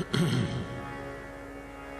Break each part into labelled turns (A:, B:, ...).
A: तेरे सारन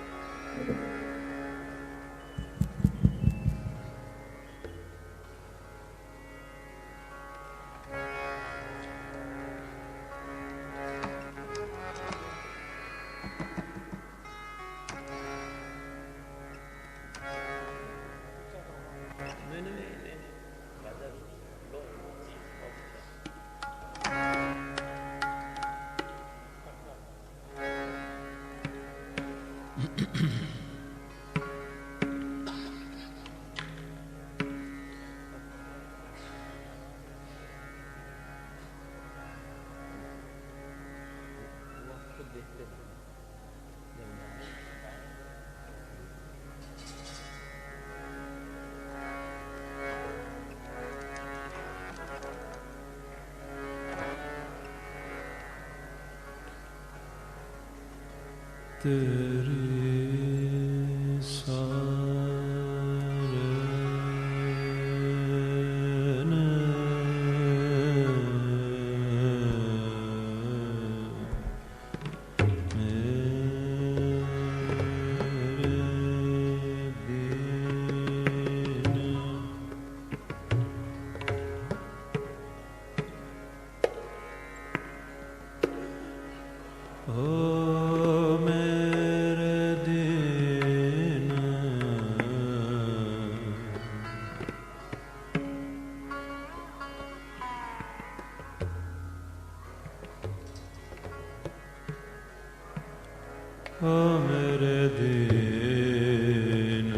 A: मेरे दीन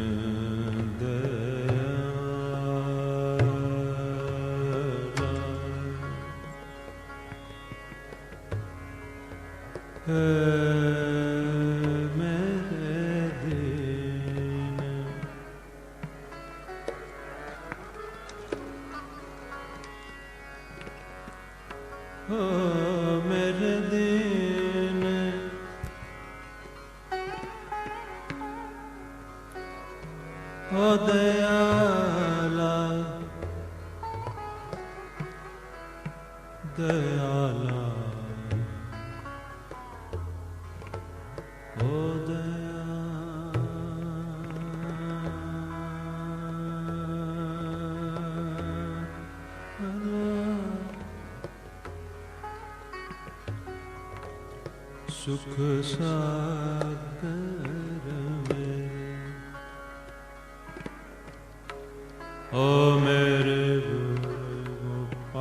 A: मेरे दीन ओ दयाला दयाला ओ सुख सागर में ओ मेरे गोपाल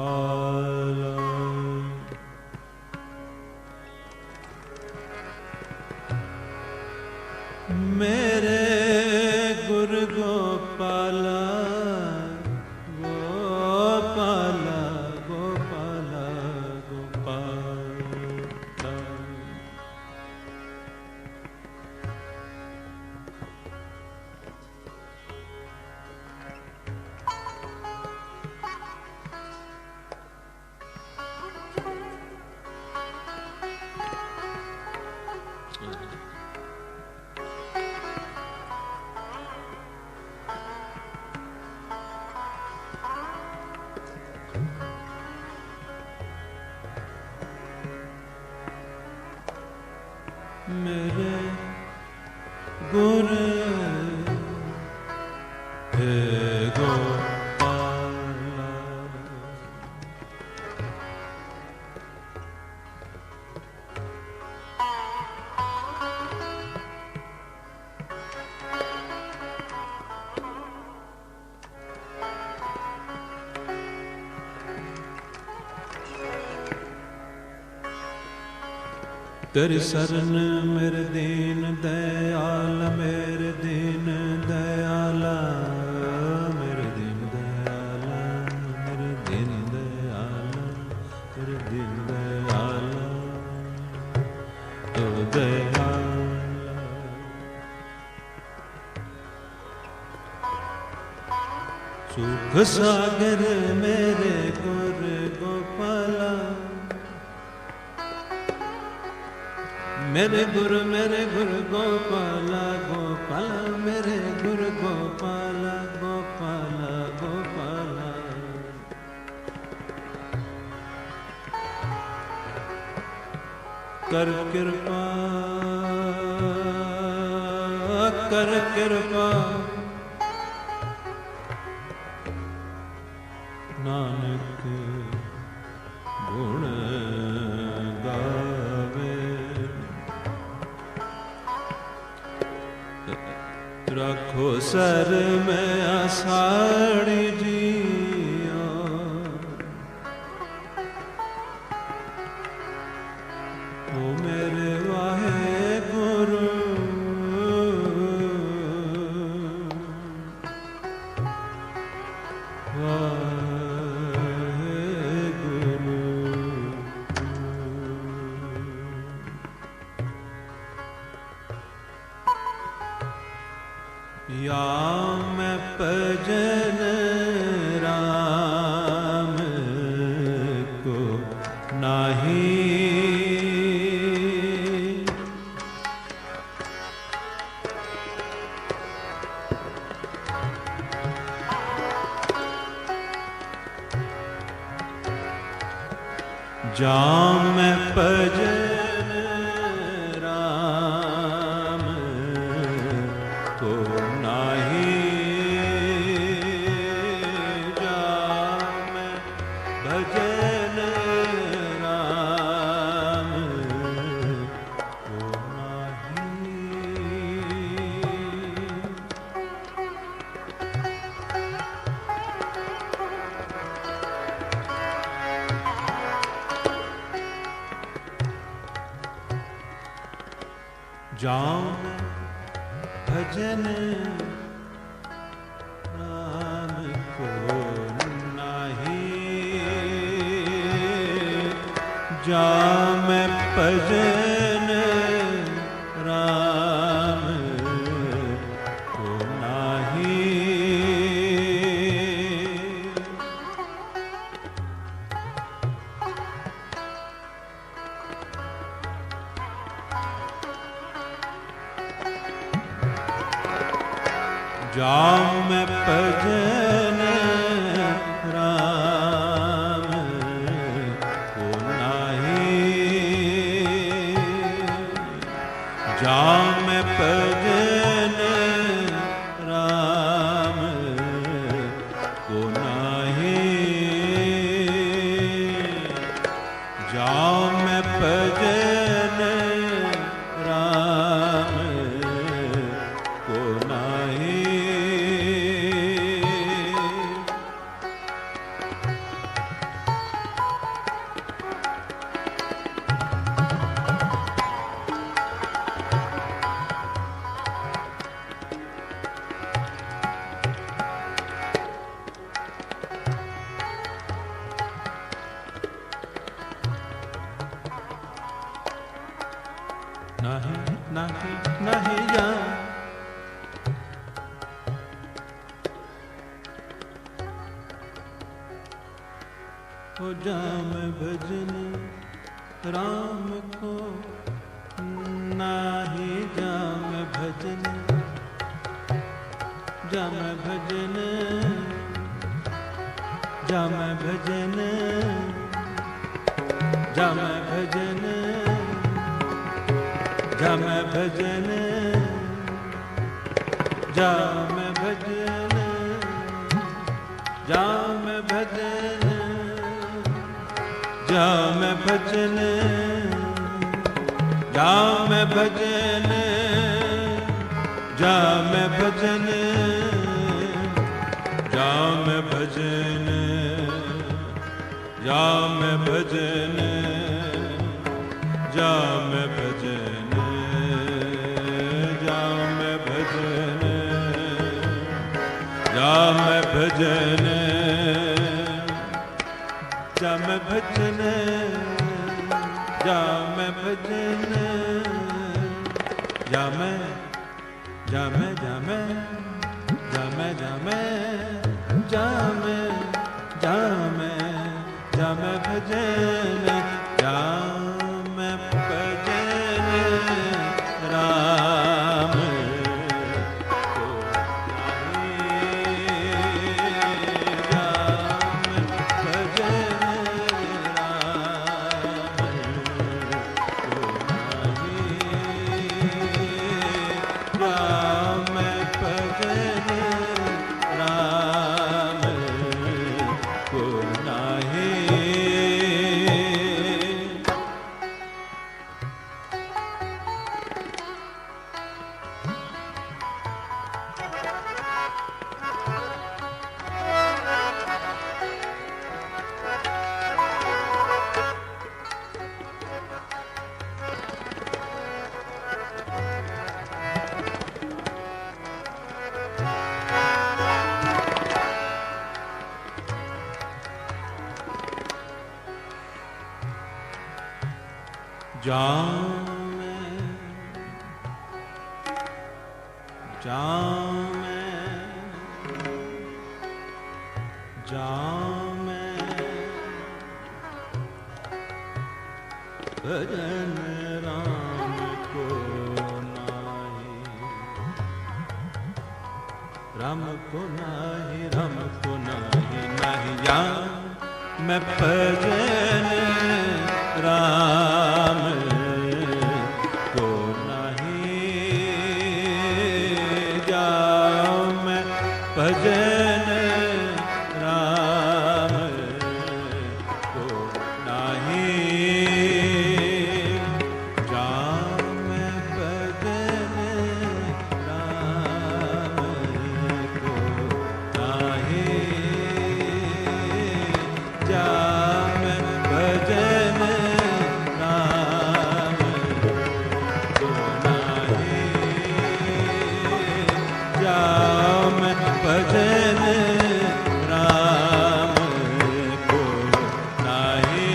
A: मेरे गुरु गोपाल गोपाल गोपाल गोपाल मेरे गुरु हे गोपाल तेरी शरण मेरे दीन दयाल मेरे दीन दयाल मेरे दीन दयाल मेरे दीन दयाल मेरे दीन दयाल तो दयाल सुख सागर मेरे गुरु गोपाल मेरे गुरु गोपाल गोपाल मेरे गुरु गोपाल गोपाल गोपाल कर कृपा कर कृपा नानक गुण गावे रखो सर में आषाढ़ी जिया ओ मेरे वाहे गुरु या मैं भजन राम को नाही जा मैं भजन राम को नाही जा मैं भजन राम को नाही जाऊं भजन राम को नाही जा मैं भजन राम को नाही जाऊं मैं भजन राम को नाही जाऊं मैं भजन राम को नाही जाऊं मैं भजन राम को नाही नहीं नहीं नहीं जा हो जा मैं भजन राम को नाही जा मैं भजन जा मैं भजन जा मैं भजन जा मैं भजन जा मैं भजन जा मैं भजन जा मैं भजन जा मैं भजन जा मैं भजन जा मैं भजन जा मैं भजन जा मैं भजन जा मैं भजन जा मैं भजन जा मैं भजन जा मैं भजन जा मैं भजन जा मैं जा मैं जा मैं जा मैं जा मैं जा मैं जा मैं जा मैं भजन जा मैं भजन राम को नाही जा मैं भजन राम को नाही। भजन राम को नाही, राम को नाही, राम को नाही, नाही जान मैं भजन राम को नहीं, जाओ मैं भजन राम को नहीं, जाओ मैं भजन राम को नहीं, जाओ मैं भजन राम को नहीं, जाओ मैं भजन राम को नहीं।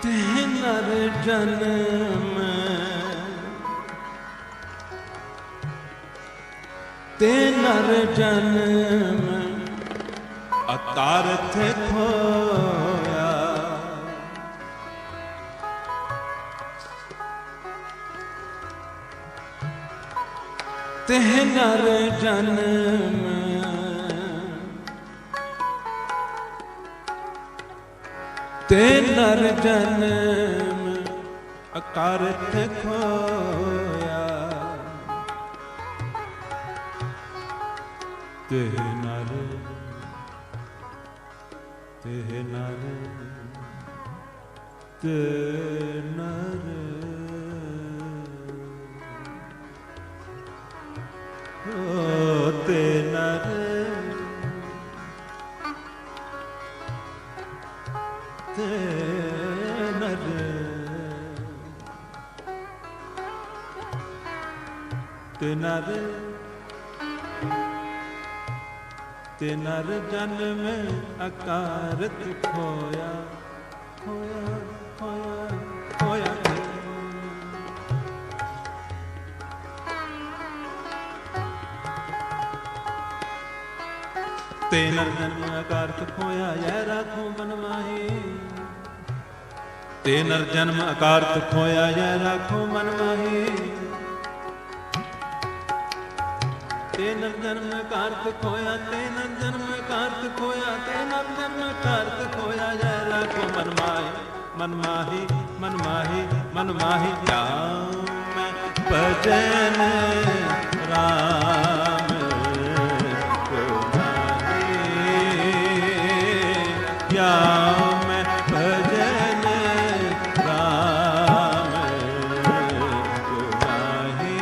A: ते नर जन्म, ते नर जन्म अतारथ खोया, ते नर जन्म ते नर जन्म अकारथ खोया, ते नर ते नर ते नर ओ ते नर ते नर ते नर ते नर जन्म अकारत खोया, खोया खोया खोया, ते नर जन्म अकारत खोया, यह राखो मन माही, ते नर जन्म अकारत खोया, यह राखो मन माही, ते नर जन्म अकारत खोया, ते नर जन्म अकारत खोया, ते नर जन्म अकारत खोया, यह राखो मन माही, मन माही, मन माही, मन माही, जाऊं मैं भजन राम को नहीं, जाऊं मैं भजन राम को नहीं।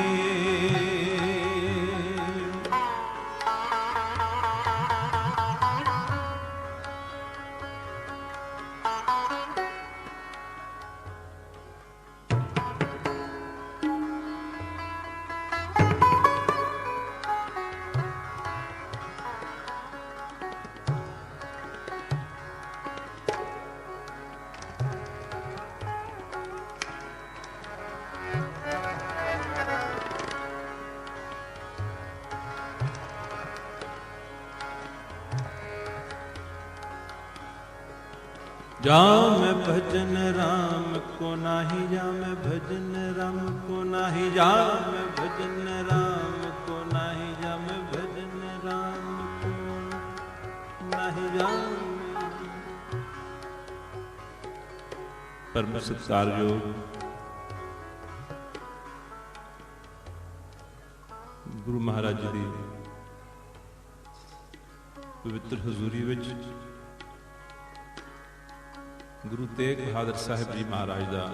A: जामे भजन राम को नाही, जामे भजन राम को नाही, जामे भजन राम को नाही, जामे भजन राम को नाही, जामे। परम सत्कारयोग गुरु महाराज जी दी पवित्र हजूरी विच गुरु तेग बहादुर साहिब जी महाराज का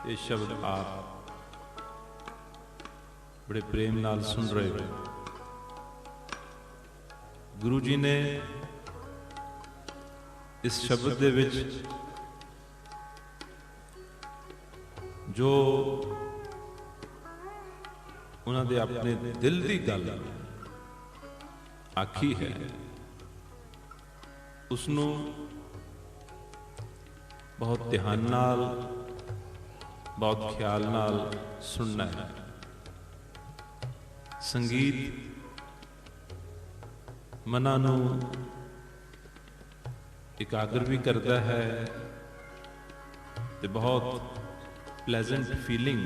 A: ये शब्द आप बड़े प्रेम नाल सुन रहे हो। गुरु जी ने इस शब्द दे विच जो उन्होंने अपने दिल की गल आखी है उसनों बहुत ध्यान नाल बहुत ख्याल नाल सुनना है। संगीत मना नू एकाग्र भी करता है ते बहुत प्लेजेंट फीलिंग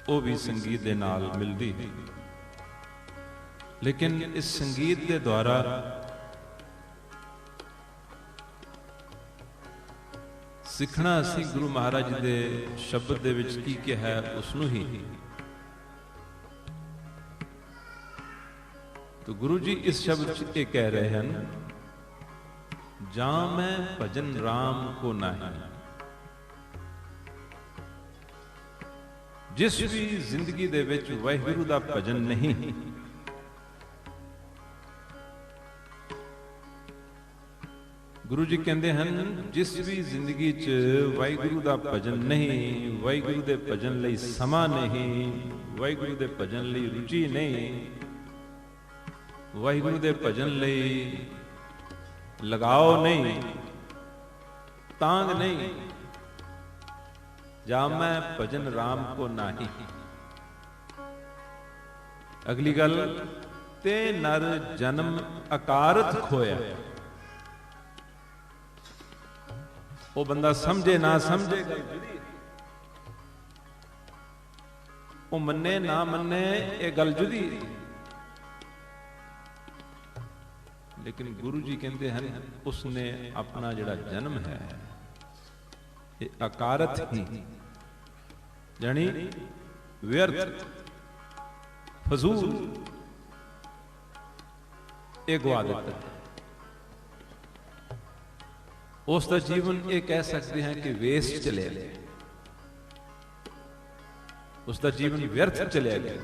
A: वो भी संगीत दे नाल मिलती है। लेकिन इस संगीत के द्वारा सीखना असी गुरु महाराज जी दे शब्द दे विच की कहा है उसनू ही। तो गुरु जी इस शब्द च ये कह रहे हैं, जा मैं भजन राम को नाही। जिस भी जिंदगी दे विच वाहिगुरु दा भजन नहीं, गुरु जी कहते हैं जिस भी जिंदगी च वाहिगुरु दा भजन नहीं, वाहिगुरु दे भजन लई समा नहीं, वाहिगुरु दे भजन लई रुचि नहीं, वाहिगुरु दे भजन लई लगाओ नहीं, तांग नहीं, जा मैं भजन राम को नाही। अगली गल, ते नर जन्म अकारत खोया। वो बंदा समझे ना समझे, वो मन्ने ना मन्ने, ये गल जुदी। लेकिन गुरु जी कहते हैं उसने अपना जिहड़ा जन्म है ये अकारत ही यानी व्यर्थ फजूल ये गवा देता है। उसका जीवन ये कह सकते हैं कि वेस्ट चले गए, उसका जीवन व्यर्थ चले गए।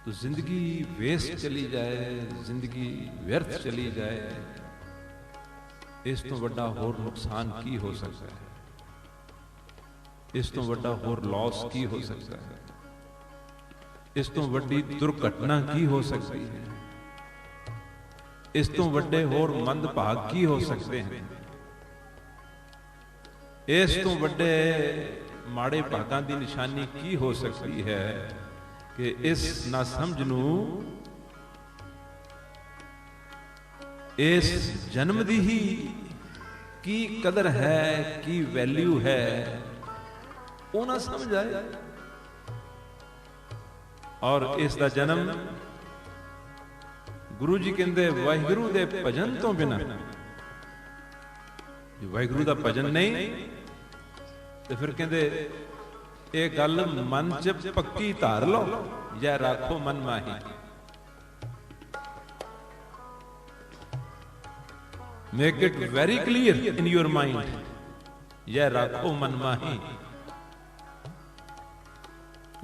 A: तो जिंदगी वेस्ट चली जाए, जिंदगी व्यर्थ चली जाए, इस तो बड़ा होर नुकसान की हो सकता है, इस तो बड़ा होर लॉस की हो सकता है, इस तो बड़ी दुर्घटना की हो सकती है, इस तो वड्डे होर मंदभाग की हो सकते हैं, इस तो वड्डे माड़े भागां दी निशानी की हो सकती है कि इस ना समझ नू इस जन्म दी ही की कदर है, की वैल्यू है, वो ना समझ आए। और इसका जन्म गुरु जी कहते वाहिगुरु दे भजन तो बिना, वाहिगुरु दा भजन नहीं तो फिर कहते ये गल मन च पक्की धार लो या राखो मन माही। Make it very clear in your mind, या राखो मन माही।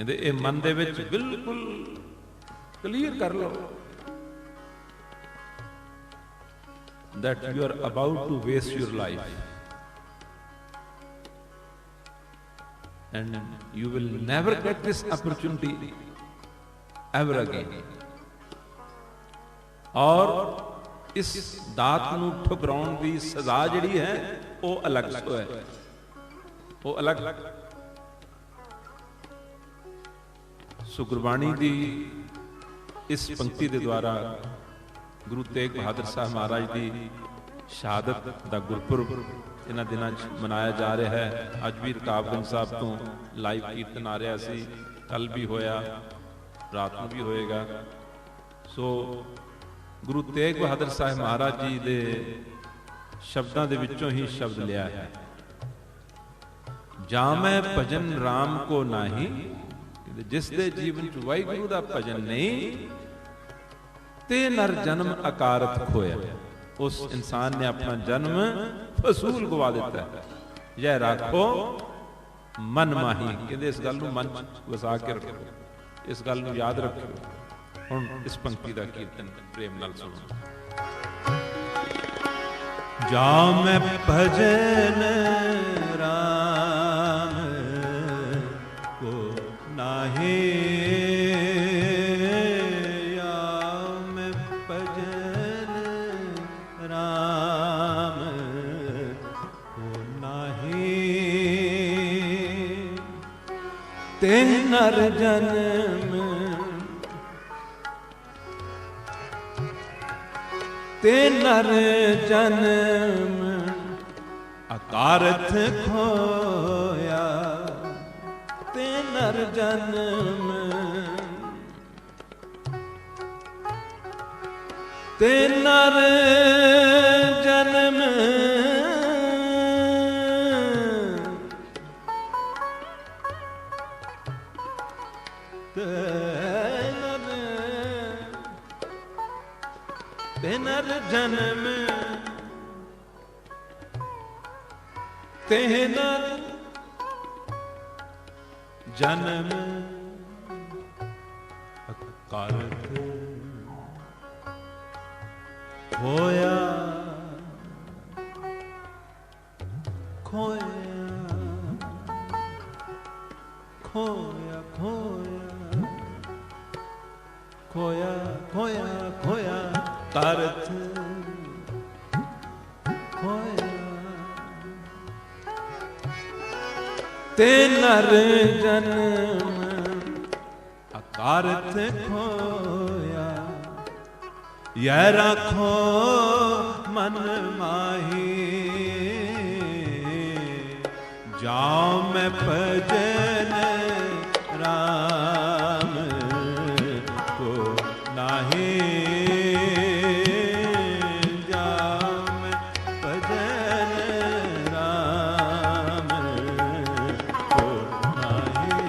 A: ये मन दे विच बिल्कुल क्लियर कर लो that you are about to waste your life and you will never get this opportunity ever again। और इस दात नू ठुकराउण दी सजा जिहड़ी है वो अलग है, वो अलग। सो गुरबाणी दी इस पंक्ति के द्वारा ਗੁਰੂ ਤੇਗ ਬਹਾਦਰ ਸਾਹਿਬ ਮਹਾਰਾਜ ਦੀ ਸ਼ਹਾਦਤ ਦਾ ਗੁਰਪੁਰਬ ਇਹਨਾਂ ਦਿਨਾਂ 'ਚ ਮਨਾਇਆ ਜਾ ਰਿਹਾ ਹੈ। ਅੱਜ ਵੀ ਰਕਾਬਗੰਜ ਸਾਹਿਬ ਤੋਂ ਲਾਈਵ ਕੀਰਤਨ ਆ ਰਿਹਾ ਸੀ, ਕੱਲ ਵੀ ਹੋਇਆ, ਰਾਤ ਨੂੰ ਵੀ ਹੋਏਗਾ। ਸੋ ਗੁਰੂ ਤੇਗ ਬਹਾਦਰ ਸਾਹਿਬ ਮਹਾਰਾਜ ਜੀ ਦੇ ਸ਼ਬਦਾਂ ਦੇ ਵਿੱਚੋਂ ਹੀ ਸ਼ਬਦ ਲਿਆ ਹੈ, ਜਾਮੈ ਭਜਨ ਰਾਮ ਕੋ ਨਾਹੀ, ਜਿਸ ਦੇ ਜੀਵਨ 'ਚ ਵਾਹਿਗੁਰੂ ਦਾ ਭਜਨ ਨਹੀਂ ਤੇ ਨਰ ਜਨਮ ਅਕਾਰਤ ਖੋਇਆ। ਉਸ ਇਨਸਾਨ ਨੇ ਆਪਣਾ ਜਨਮ ਫਸੂਲ ਗਵਾ ਦਿੱਤਾ ਹੈ। ਜੈ ਰਾਖੋ ਮਨ ਮਾਹੀ, ਕਹਿੰਦੇ ਇਸ ਗੱਲ ਨੂੰ ਮਨ 'ਚ ਵਸਾ ਕੇ ਰੱਖੋ, ਇਸ ਗੱਲ ਨੂੰ ਯਾਦ ਰੱਖਿਓ। ਹੁਣ ਇਸ ਪੰਕਤੀ ਦਾ ਕੀਰਤਨ ਪ੍ਰੇਮ ਨਾਲ ਸੁਣੋ। ਜਾਮੈ ਭਜਨ ਰਾਮ ਕੋ ਨਾਹੀ, ਜਾਮੈ ਭਜਨ ਰਾਮ ਕੋ ਨਾਹੀ, ਤੇ ਨਰ ਜਨਮ ਤੇ ਨਰ ਜਨਮ ਅਕਾਰਥ ਖੋਇਆ, ਤੇ ਨਰ ਜਨਮ ਤੇ ਨਰ ਜਨਮ ਤੇ ਨਰ ਜਨਮ ਤੇ ਨਰ ਜਨਮ ਅਕਾਰਥ ਖੋਇਆ, ਖੋਇਆ ਖੋਇਆ ਖੋਇਆ ਖੋਇਆ ਖੋਇਆ ਕਾਰਥ ਖੋਇਆ, ਤੇ ਨਰ ਜਨਮ ਅਕਾਰਥ ਖੋਇਆ। ਯਹ ਰਾਖੋ ਮਨ ਮਾਹੀ, ਜਾਉ ਮੈਂ ਭਜਨ ਰਾਮ ਕੋ ਨਾਹੀ, ਜਾਉ ਮੈਂ ਭਜਨ ਰਾਮ ਕੋ ਨਾਹੀ,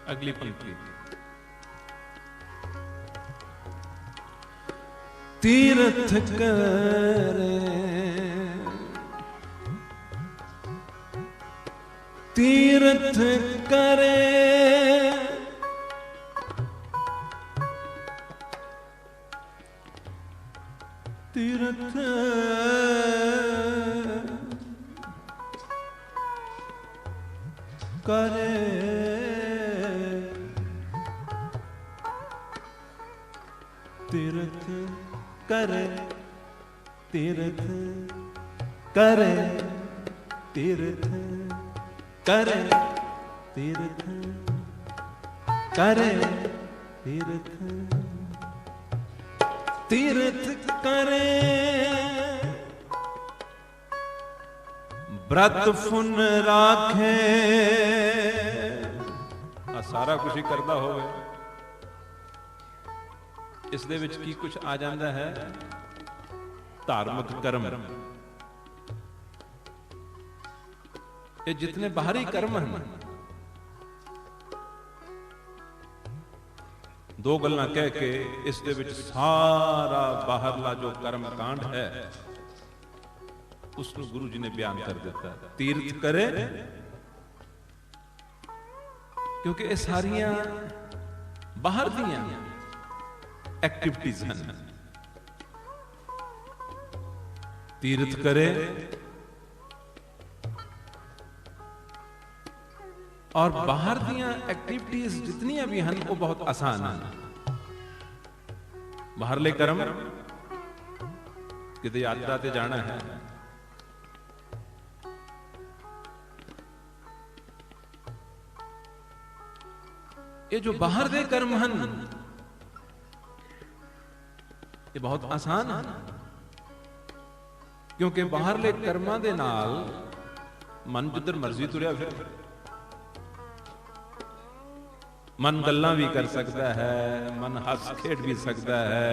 A: अगली पंक्ति। तीर्थ करे तीर्थ करे तीर्थ करे तीर्थ करे तीर्थ करे तीर्थ करे तीर्थ, करे तीर्थ, तीर्थ करे व्रत फुन राखे। आ सारा कुछ ही करदा होवे, इस दे विच की कुछ आ जांदा है? धार्मिक कर्म। ये जितने बाहरी कर्म हैं, दो गल्लां कह के इस दे विच सारा बाहरला जो कर्म कांड है उसको गुरु जी ने बयान कर दिता। तीर्थ करे, क्योंकि ये सारियां बाहर दियां एक्टिविटीज हैं। तीर्थ करे और बाहर दियां एक्टिविटीज जितनी भी हैं वो बहुत आसान हैं। बाहरले कर्म, किते यात्रा ते जाना है, ये जो बाहर दे कर्म हैं ये बहुत आसान है, क्योंकि बाहरले कर्मां दे नाल मन जिधर मर्जी तुरिया फिर, मन गल्लां भी कर सकता है, मन हस खेड भी सकता है,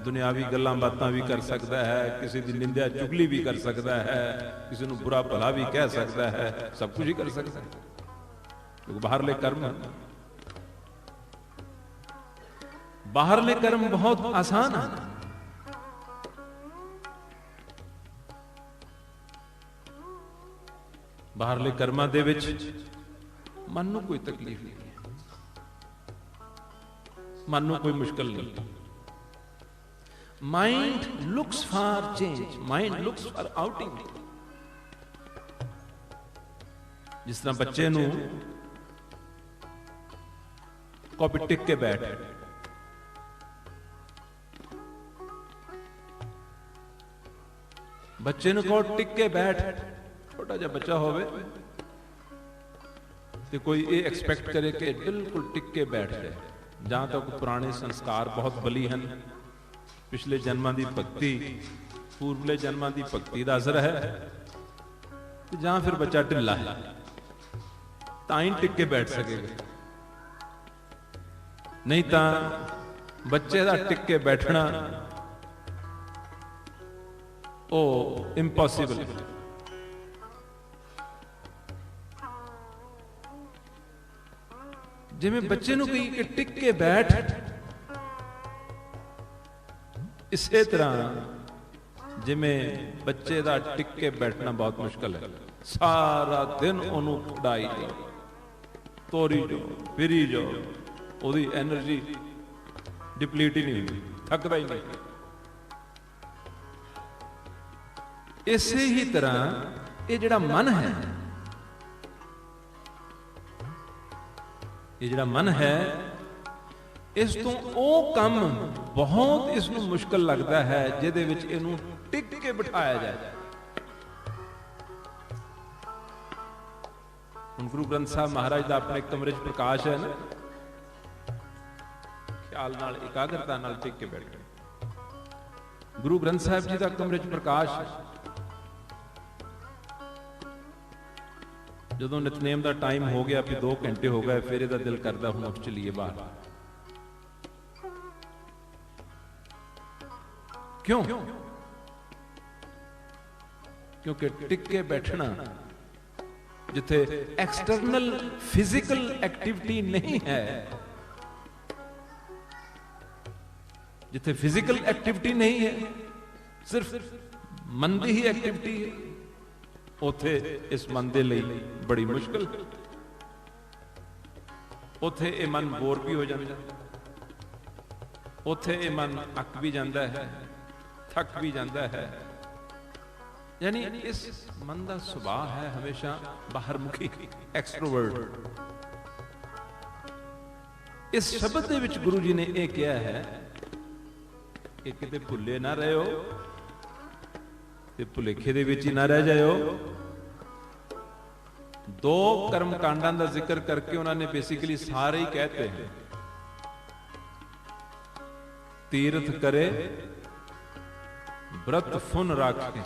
A: दुनियावी गल्लां बातां भी कर सकता है, किसी की निंदा चुगली भी कर सकता है, किसी को बुरा भला भी कह सकता है, सब कुछ ही कर सकता है, क्योंकि बाहरले कर्म, बाहरले कर्म बहुत आसान है। बाहरले कर्मां दे विच मन नूं कोई तकलीफ नहीं, मन नूं कोई मुश्किल नहीं। Mind looks for change, mind looks for outing. जिस तरह बच्चे नूं कॉपी टिक के बैठ, बच्चे नूं कहो टिक के बैठ, छोटा जा बच्चा होवे ते कोई ये एक्सपेक्ट करे कि बिल्कुल टिक के बैठ जाए। जहां तक पुराने संस्कार बहुत बली हैं, पिछले जन्मां दी भगती, पूर्वले जन्मां दी भगती दा असर है, जहां फिर बच्चा ढिल्ला है तां ही टिक के बैठ सकेगा, नहीं तां बच्चे दा टिक के बैठना ओ इंपॉसिबल है। जिमें बच्चे नूं कही कि टिक के बैठ, इसे तरह जिमें बच्चे दा टिक के बैठना बहुत मुश्किल है। सारा दिन ओनू उड़ाई जाओ, तोरी जाओ, फिरी जाओ, ओदी एनर्जी डिप्लीट ही नहीं हुई, थकदा ही नहीं। इसे ही तरह ये जिहड़ा मन है, ये जिहड़ा मन है, इस तो ओ काम बहुत इसनूं मुश्किल लगता है जिहदे विच इहनूं टिक के बिठाया जाए। हुण गुरु ग्रंथ साहब महाराज दा अपने कमरे च प्रकाश है ना, ख्याल नाल एकाग्रता नाल टिक के बैठ। गुरु ग्रंथ साहब जी दा कमरे च प्रकाश, ਜਦੋਂ ਨਿਤਨੇਮ ਦਾ ਟਾਈਮ ਹੋ ਗਿਆ ਵੀ 2 ਘੰਟੇ ਹੋ ਗਏ, ਫਿਰ ਇਹਦਾ ਦਿਲ ਕਰਦਾ ਹੁਣ ਉੱਠ ਚਲੀਏ ਬਾਹਰ। ਕਿਉਂ? ਕਿਉਂਕਿ ਟਿਕ ਕੇ ਬੈਠਣਾ ਜਿੱਥੇ ਐਕਸਟਰਨਲ ਫਿਜ਼ੀਕਲ ਐਕਟੀਵਿਟੀ ਨਹੀਂ ਹੈ, ਜਿੱਥੇ ਫਿਜ਼ੀਕਲ ਐਕਟੀਵਿਟੀ ਨਹੀਂ ਹੈ, ਸਿਰਫ ਮਨ ਦੀ ਹੀ ਐਕਟੀਵਿਟੀ ਹੈ, ਉੱਥੇ ਇਸ ਮਨ ਦੇ ਲਈ ਬੜੀ ਮੁਸ਼ਕਲ। ਉੱਥੇ ਇਹ ਮਨ ਬੋਰ ਵੀ ਹੋ ਜਾਂਦਾ, ਉੱਥੇ ਇਹ ਮਨ ਅੱਕ ਵੀ ਜਾਂਦਾ ਹੈ, ਥੱਕ ਵੀ ਜਾਂਦਾ ਹੈ। यानी इस मन का सुभाव है हमेशा बाहरमुखी, एक्सट्रोवर्ट। इस शब्द दे विच गुरु जी ने यह कहा है कि किते भुले ना रहो ते भुलेखे दे विच ही ना रह जाओ, दो कर्म कांडां का जिक्र करके उन्होंने बेसिकली सारे ही कहते हैं, तीर्थ करे व्रत फुन राखे,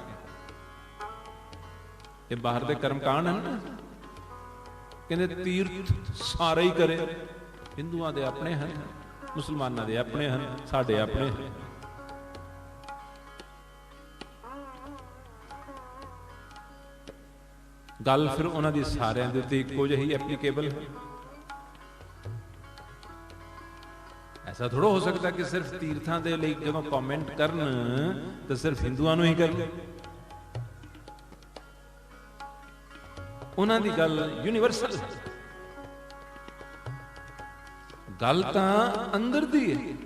A: ये बाहर के कर्म कांड हैं ना। कहते तीर्थ सारे ही करे, हिंदुआं दे अपने हैं, मुसलमानां दे अपने हैं, साडे अपने हैं। गल फिर उन्हां दी सारियां दे उत्ते इक्को जिही एप्लीकेबल है। ऐसा थोड़ा हो सकता कि सिर्फ तीर्थां दे लई जदों कॉमेंट करन तो सिर्फ हिंदुआं नूं ही करन। उन्हां दी गल यूनीवर्सल है, गल तां अंदर दी है।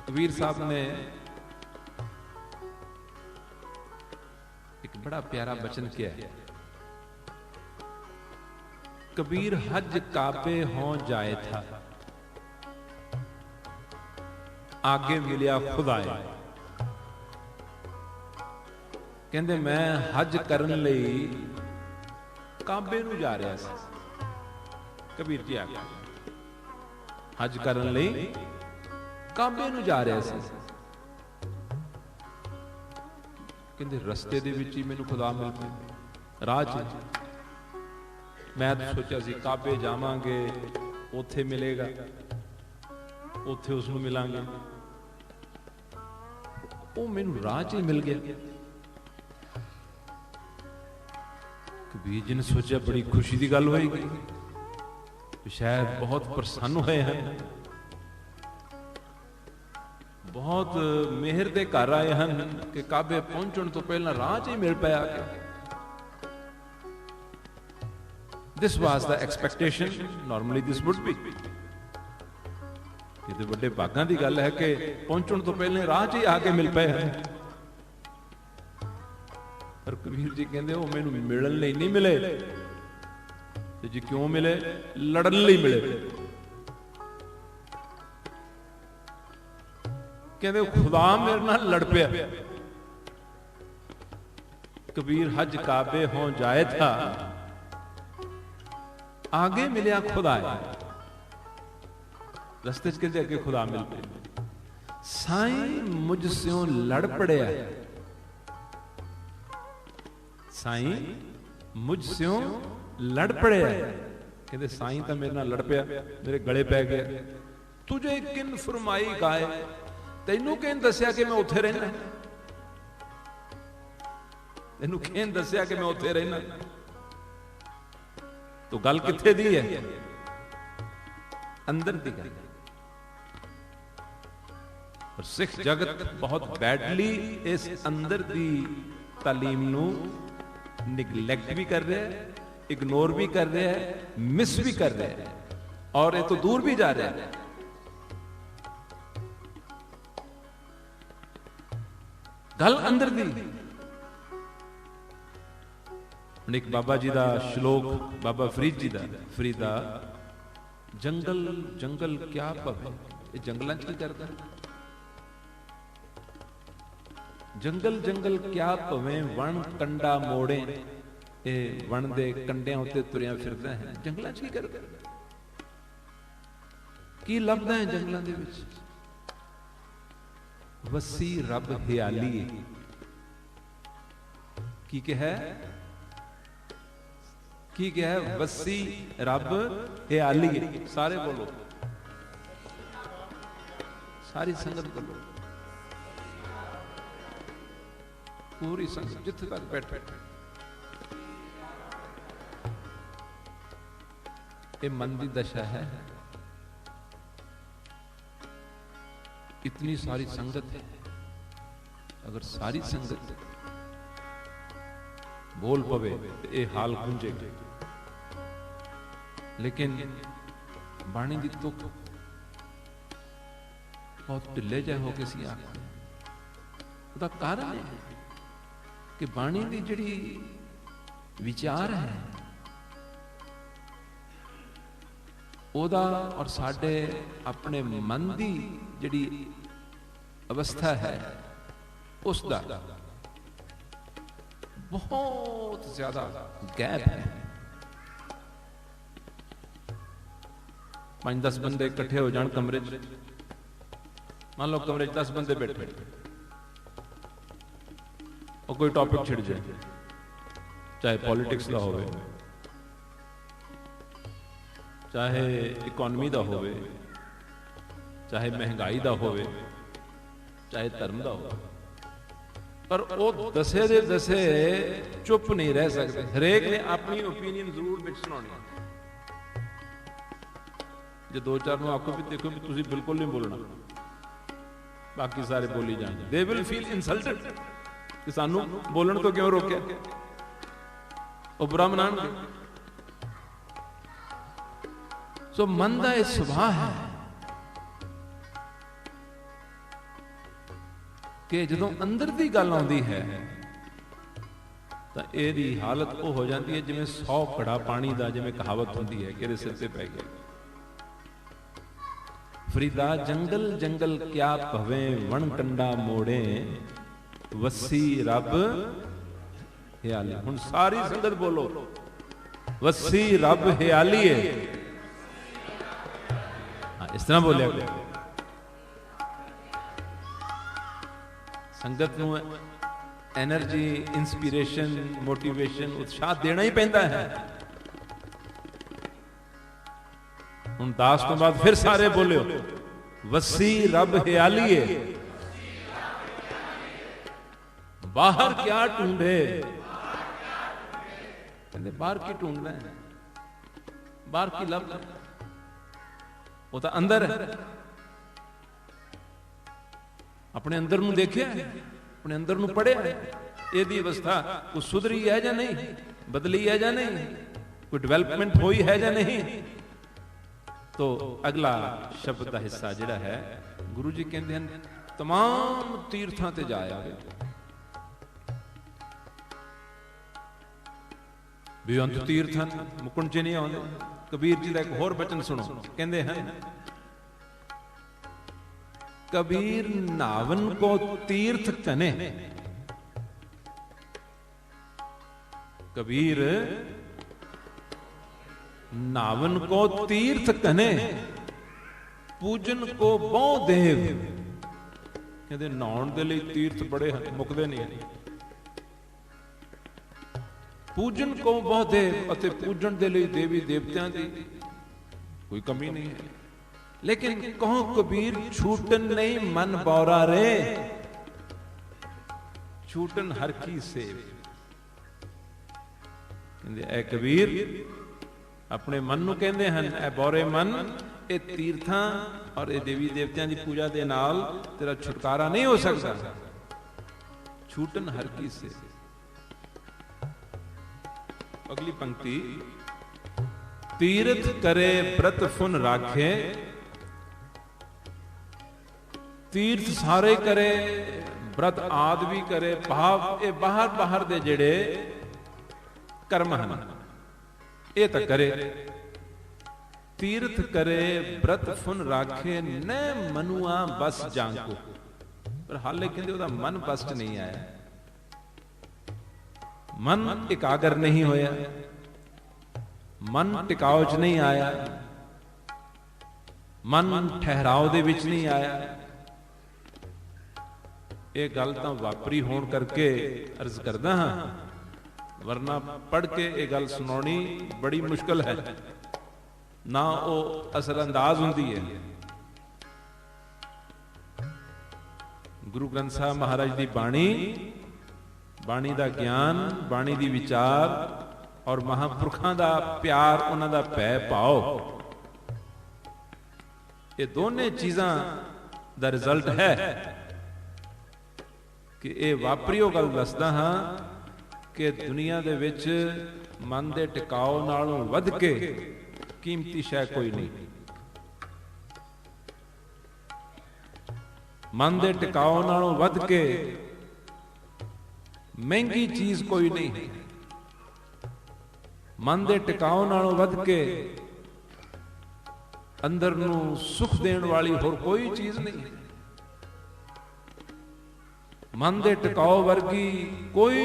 A: कबीर साहब ने एक बड़ा प्यारा वचन किया है, कबीर हज काबे हो जाए था, आगे मिलिया खुदाए। कहते मैं हज करन लई काबे नूं जा रहा सी, कबीर जी आखिया हज करन लई काबे नूं जा रहा सी। कहते रस्ते दे विच ही मैनूं खुदा मिल पिया, राह च। मैं तो सोचा सी काबे जावांगे, उत्थे मिलेगा, उत्थे उसनूं मिलांगे, वो मैनूं राह च ही मिल गया। कबीर जी ने सोचा बड़ी खुशी की गल होएगी, शायद बहुत प्रसन्न हुए हैं, बहुत मेहर दे घर आए हैं कि काबे पहुंचने तो पहला राह च ही मिल पाया। This was the expectation, normally this would be. ये तो बड़े भागां दी गल है कि पहुंचने तो पहले राह च ही आके मिल पाए हैं। पर कबीर जी कहते वो मैनूं मिलण लई नहीं मिले, ते जी क्यों मिले? लड़न लई मिले। कहते खुदा मेरे नाल लड़ पिया। कबीर हज काबे हो जाए था, आगे मिलिया खुदा। रस्ते च कहते अगे खुदा मिल पे, साईं मुझसे लड़ पड़िया, साईं मुझसे लड़ पड़िया। कहते साईं तो मेरे नाल लड़ पिया, मेरे गले पै गया। तुझे किन फरमाई गाए, तेनू किन दसिया कि मैं उत्थे रहना, तेनू किन दसिया कि मैं उत्थे रहना। तो गल कित्थे दी है? अंदर दी गल। और सिख जगत बहुत बैडली इस अंदर दी तालीम नू निगलैक्ट भी कर रहा है, इग्नोर भी कर रहा है, मिस भी कर रहा है, और ये तो दूर भी जा रहा है। गल अंदर दी। एक बाबा जी का श्लोक, बाबा फरीद जी का, फरीदा जंगल जंगल क्या पवे, ये जंगलों च की करता? जंगल जंगल क्या पवे, वन कंडा मोड़े, ये वन दे कंडियां उत्ते तुरिया फिरदा है, जंगलों च की करदा? की लभदा है जंगलों दे विच? वसी रब हियाली। की कहा? की कहा? वसी रब हियाली। सारे बोलो, सारी संगत बोलो, पूरी संगत जिथे तक बैठे। ये मन की दशा है। इतनी सारी संगत है, अगर सारी संगत बोल पवे तो ये हाल गूंजेगा। लेकिन बाणी की तुक बहुत ढिले जाए हो किसी आख। उसका कारण है कि बाणी की जिहड़ी विचार है ओदा और साडे अपने मन की जिहड़ी अवस्था है उसका
B: बहुत ज्यादा गैप है। 5-10 बंदे इकट्ठे हो जान कमरे च, मान लो कमरे 10 बंदे बैठे और कोई टॉपिक छिड़ जाए, चाहे पॉलिटिक्स का होवे, चाहे इकोनॉमी का होवे, चाहे महंगाई का होवे, चाहे धर्म का हो, पर वो दसे दे दसे चुप नहीं रह सकते। हरेक ने अपनी ओपीनियन जरूर विच सुनानी। जो 2-4 ਨੂੰ आखो भी देखो भी तुसी बिल्कुल नहीं बोलना, बाकी सारे बोली जाएंगे, दे विल फील इंसल्टेड कि सानू बोलण तो क्यों रोकिया, वो बुरा मनाएंगे। सो मन का यह सुभाव है कि जदों अंदर की गल आउंदी है तो यदी हालत वो हो जाती है जिवें 100 घड़ा पानी का, जिवें कहावत होंदी है कि सिर से पै गया। फरीदा जंगल जंगल क्या भवे वन कंडा मोड़े, वसी रब हियाली। हुण सारी संगत बोलो, वसी रब हियाली है। इस तरह बोलिया संगत नूं एनर्जी, इंस्पिरेशन, मोटिवेशन, उत्साह देना ही पैंदा है। हुण दास तो बाद फिर सारे बोलियो, वसी रब हियालीए, बाहर क्या ढूंढे। कहते बाहर की ढूंढना है, बाहर की लभ, वो तो अंदर है। अपने अंदर नूं देखिया, अपने अंदर नूं पढ़िया, यदी अवस्था कोई सुधरी है या नहीं, बदली है या नहीं, कोई डेवलपमेंट हुई है या नहीं। तो अगला शब्द का हिस्सा जिहड़ा है, गुरु जी कहते हैं तमाम तीर्थां ते जा आवे, बेअंत तीर्थां मुकण च नहीं आउंदे। कबीर जी का एक होर बचन सुनो, कहते हैं कबीर नावन को तीर्थ कने, कबीर नावन को तीर्थ कने, पूजन को बहु देव। कहते नहाउण दे लई तीर्थ बड़े मुकदे नहीं, पूजन को बहु देव, अते पूजन दे लई देवी देवतियां दी कोई कमी नहीं है। लेकिन कहो कबीर छूटन नहीं मन बौरा रे, छूटन हर की सेव। कहते ऐ कबीर अपने मन नूं कहंदे हन, ऐ बौरे मन, ये तीर्थां और ये देवी देवतियां की पूजा दे नाल तेरा छुटकारा नहीं हो सकता। छूटन हर की सेव। अगली पंक्ति, तीर्थ करे व्रत फुन राखे, तीर्थ सारे करे, व्रत आदि भी करे, भाव ये बाहर बाहर दे जेड़े कर्म हन ये तो करे। तीर्थ करे व्रत फुन राखे, न मनुआ बस जांको। पर हाले कहते उहदा मन बस च नहीं आया, मन एकागर नहीं होया, मन टिकाव च नहीं आया, मन ठहराव दे विच नहीं आया। ये गल तो वापरी होण करके अर्ज करदा हां, वरना पढ़ के ये गल सुनानी बड़ी मुश्किल है, ना वो असरअंदाज हुंदी है। गुरु ग्रंथ साहब महाराज की बाणी, बाणी का ज्ञान, बाणी की विचार और महापुरखों का प्यार, उन्हों का भै भाव, ये दोनों चीज़ां का रिजल्ट है कि ये वापरी गल दसदा हाँ कि दुनिया दे विच मन दे टिकाव नालों वध के कीमती शै कोई नहीं। मन दे टिकाव नालों वध के महंगी चीज कोई नहीं। मन दे टिकाव नालों वध के अंदर नूं सुख देण वाली होर कोई चीज नहीं। मन दे टिकाओ वर्गी कोई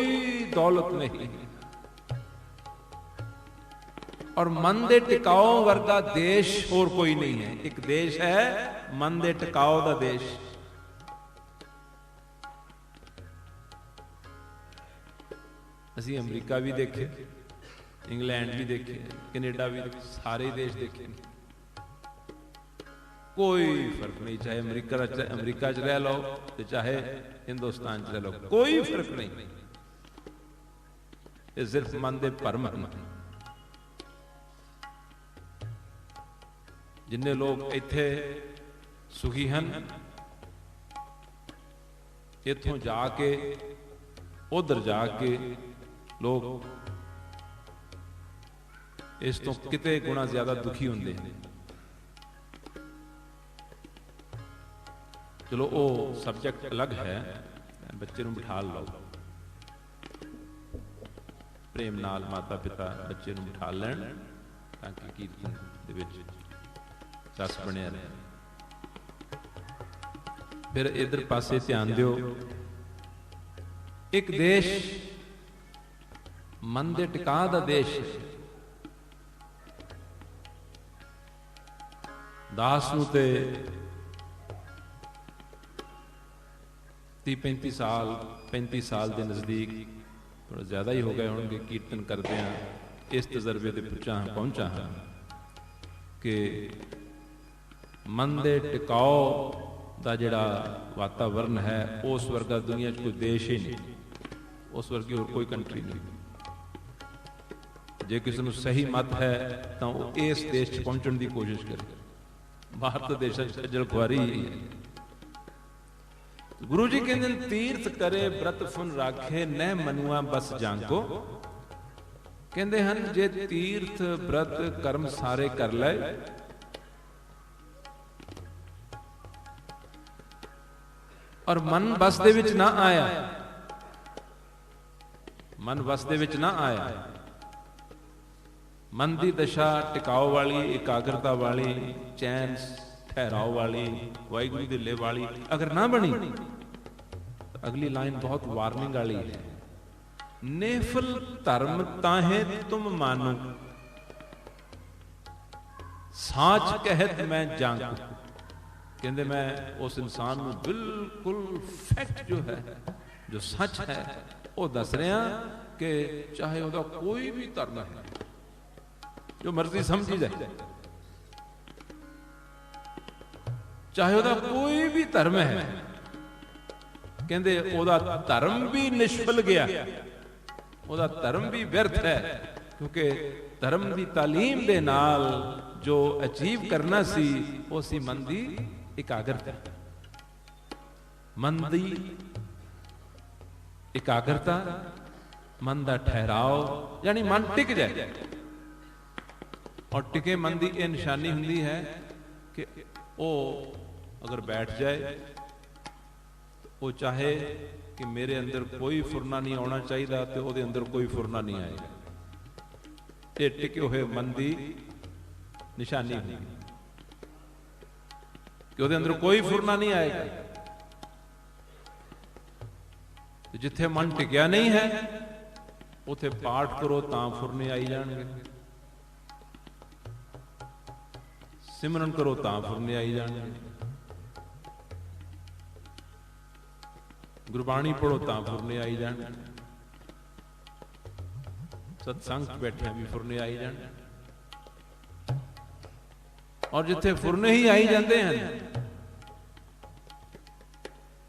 B: दौलत नहीं, और मन दे टिकाओ वर्गा देश होर कोई नहीं है। एक देश है मन दे टिकाओ दा देश। ਅਸੀਂ ਅਮਰੀਕਾ ਵੀ ਦੇਖੇ, ਇੰਗਲੈਂਡ ਵੀ ਦੇਖੇ, ਕੈਨੇਡਾ ਵੀ, ਸਾਰੇ ਦੇਸ਼ ਦੇਖੇ, कोई फर्क नहीं, चाहे अमेरिका च रह लो तो चाहे हिंदुस्तान च रह लो, कोई फर्क नहीं। ये सिर्फ मन दे भरम हैं। जिन्ने लोग इत्थे सुखी हैं, इत्थों जाके उधर जाके लोग इस तो किते गुणा ज्यादा दुखी होंगे हैं। चलो वो सबजैक्ट अलग है, बच्चे नूं बिठा लो, प्रेम नाल माता पिता बच्चे नूं बिठा लैण ताकि कीर्तन दे विच रस बनिया रहे। फिर इधर पासे ध्यान दिओ, एक देश मन दे टिका दा देश, दास नूं ते 30-35 साल 35 साल के नज़दीक, थोड़ा ज़्यादा ही हो गए होंगे कीर्तन करते हैं, इस तजर्बे से पहुँचा हाँ कि मन दे टिकाओ का जिहड़ा वातावरण है उस वर्गा दुनिया कोई देश ही नहीं, उस वर्गी और कोई कंट्री नहीं। जे किसी को सही मत है तो वो इस देश पहुँचने की कोशिश करे, बाहर तो देशों खज्जल खुआरी ही है। गुरु जी कहते तीर्थ करे व्रत फुन राखे न मनुआ बस जांको। कहते हैं जे तीर्थ व्रत कर्म सारे कर ले और मन बस दे विच ना आया, मन बस दे विच ना आया, मन की दशा टिकाओ वाली, एकाग्रता वाली, चैन ठहराव वाली, वाहिगुरू दे ले वाली अगर ना बनी तो अगली लाइन बहुत वार्निंग वाली है। नेफल धर्म ताहे तुम मानो, साच कहत मैं जांकू। कहते मैं उस इंसान को बिल्कुल फैक्ट जो है, जो सच है वो दस रहा कि चाहे वह कोई भी धर्म है, जो मर्जी समझी जाए, चाहे वह कोई भी धर्म है, कहते ओदा धर्म भी निष्फल गया, ओदा धर्म भी व्यर्थ है, क्योंकि धर्म की तालीम दे नाल जो अचीव करना सी वो सी मन दी एकाग्रता, मन दी एकाग्रता, मन दा ठहराव, यानी मन टिक जाए। और टिके मन की यह निशानी हुंदी है कि वो अगर बैठ जाए वो चाहे कि मेरे अंदर कोई फुरना नहीं आना चाहिए तो वो अंदर कोई फुरना नहीं आएगा। ये टिके हुए मन की निशानी होगी कि वो अंदर कोई फुरना नहीं आएगा। तो जिथे मन टिकया नहीं है उथे पाठ करो तां फुरने आई जाएंगे, सिमरन करो तां फुरने आई जाएंगे, गुरबाणी पढ़ो तां फुरने आई जान, सत्संग बैठे भी फुरने आई जान। और जिथे फुरने ही आई जाते हैं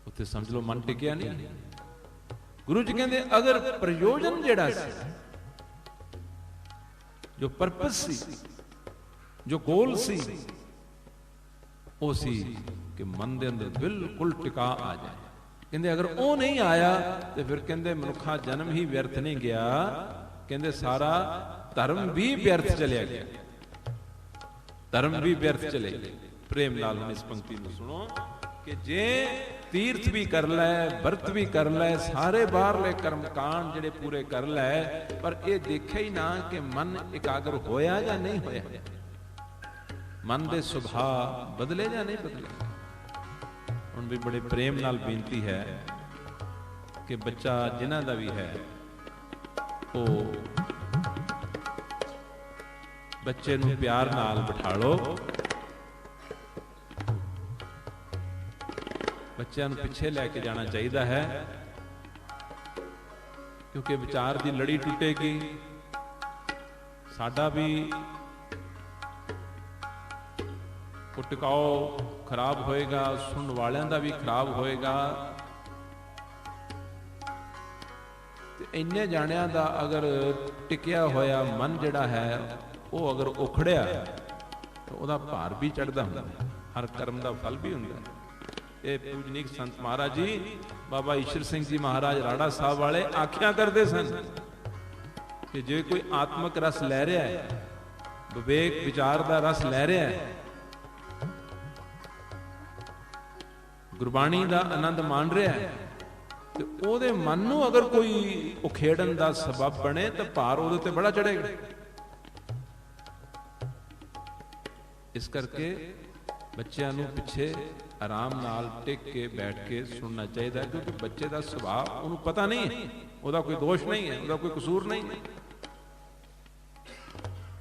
B: उथे समझ लो मन टिकया नहीं। गुरु जी कहते अगर प्रयोजन जिहड़ा सी, जो परपस सी, जो गोल सी, वो सी कि मन दे अंदर बिल्कुल टिका आ जाए। कहते अगर वो नहीं आया तो फिर कहते मनुखा जन्म ही व्यर्थ नहीं गया, कहते सारा धर्म भी व्यर्थ चलिया गया, धर्म भी व्यर्थ चले गए। प्रेम नाल इस पंक्ति में सुनो कि जे तीर्थ भी कर लै, व्रत भी कर लै, सारे बाहरले कर्मकांड जिहड़े पूरे कर लै, पर यह देखे ही ना कि मन एकाग्र होया या नहीं होया, मन दे सुभाव बदले या नहीं बदले। हुण भी बड़े प्रेम नाल बेनती है कि बच्चा जिन्हां दा भी है वो बच्चे नूं प्यार नाल बिठा लो, बच्चों नूं पिछे लैके जाना चाहिए है, क्योंकि विचार की लड़ी टुटेगी, साडा भी टिकाओ खराब होएगा, सुन वालियां दा भी खराब होएगा। इन्ने जाणियां दा अगर टिकिया होया मन जिहड़ा है वो अगर उखड़िया तो वह भार भी चढ़ता हुंदा, हर कर्म का फल भी हुंदा। ये पूजनीक संत महाराज जी बाबा ईश्वर सिंह जी महाराज राड़ा साहब वाले आख्या करते सन कि जे कोई आत्मक रस लै रहा है, विवेक विचार का रस लै रहा है, गुरबाणी का आनंद मान रहा है, तो ਉਹਦੇ मन ਨੂੰ अगर कोई उखेड़न का सबब बने तो भार ਉਹਦੇ ਤੇ बड़ा चढ़ेगा। इस करके बच्चों ਨੂੰ पिछे आराम नाल टिक के बैठ के सुनना चाहिए, क्योंकि बच्चे का सुभाव उन्होंने पता नहीं है, उसका कोई दोष नहीं है, उसका कोई कसूर नहीं है।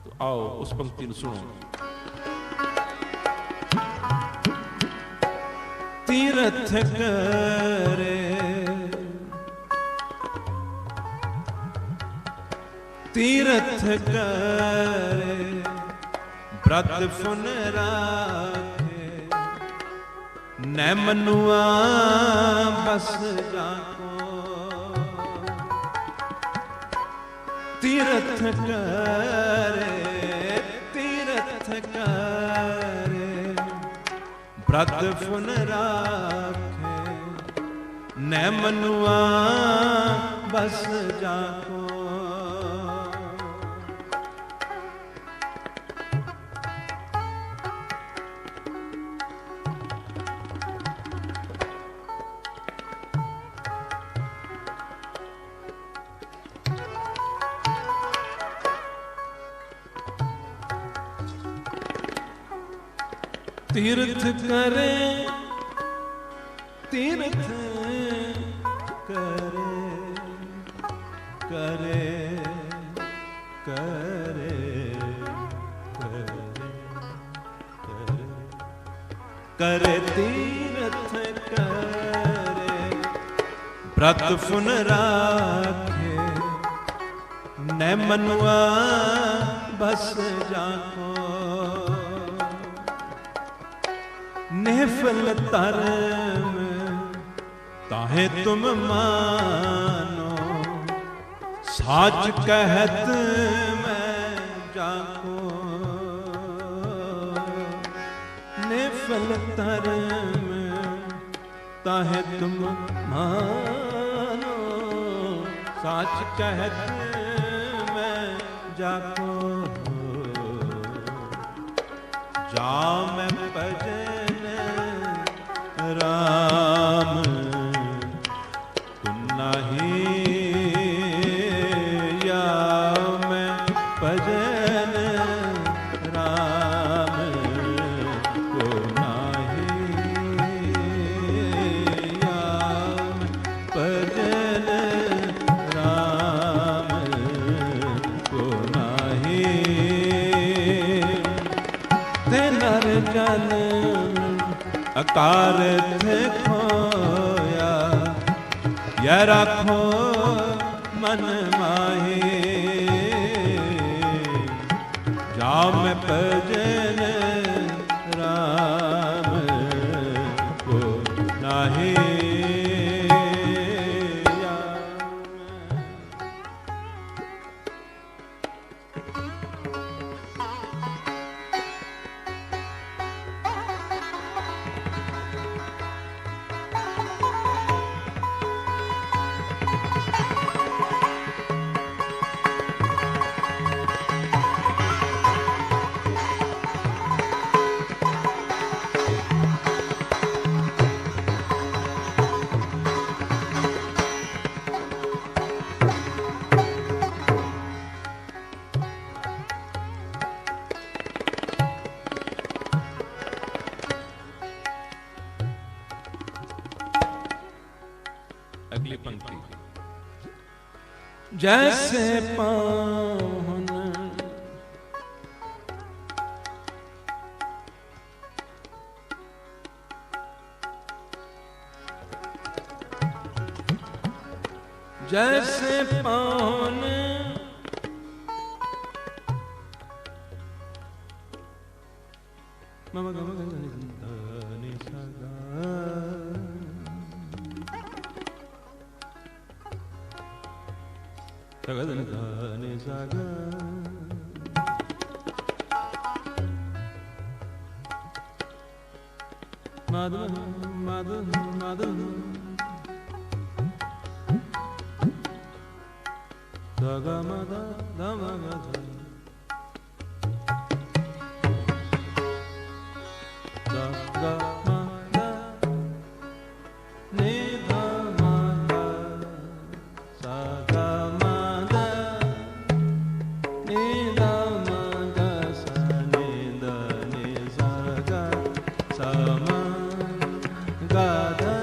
B: तो आओ उस पंक्ति को सुनो।
A: तीरथ करे तीरथ करे व्रत फुन राखे, नै मनुआ बस जाको। तीरथ करे तीरथ करे व्रत फुन राखे, नै मनुआ बस जाको। तीर्थ करे तीर्थ करे करे करे करे करे तीर्थ करे व्रत फुन राखे, नै मनुआ बस जाको। निफल धर्म ताहे तुम मानो, साच कहत मैं जाको। निफल धर्म ताहे तुम मानो, साच कहत मैं जाको। जा मैं भजन राम तुम नाही, या मैं भजन राम को नाही, या मैं भजन राम को नाही। ते नर जन्म अकार थे खोया, यह राखो मन माहे। जाओ मैं भजन राम को नाही।
B: अगली पंक्ति, जैसे पाहुन जैसे पाहुन मम गम गनि सगा सगदन गनि सगा Madhav Madhav Madhav Daga mada damagada Daga mada nidha mada Saga mada nidha mada Sa nidha nisaga Sama gada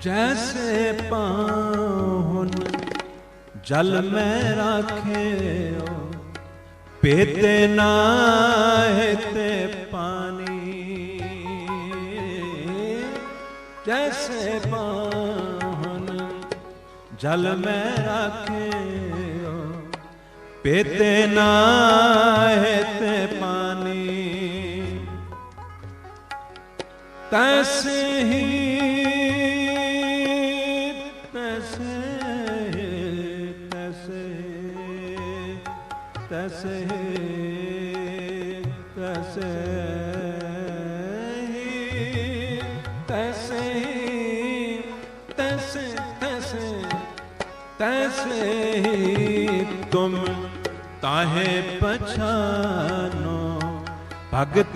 B: जैसे पाहुन जल में राखे पीते नाहते पानी जैसे पाहुन जल में राखे पीते नाहते पानी तैसे ही तैसे तैसे तैसे तैसे तैसे तैसे ही तुम ताहे पछानो भगत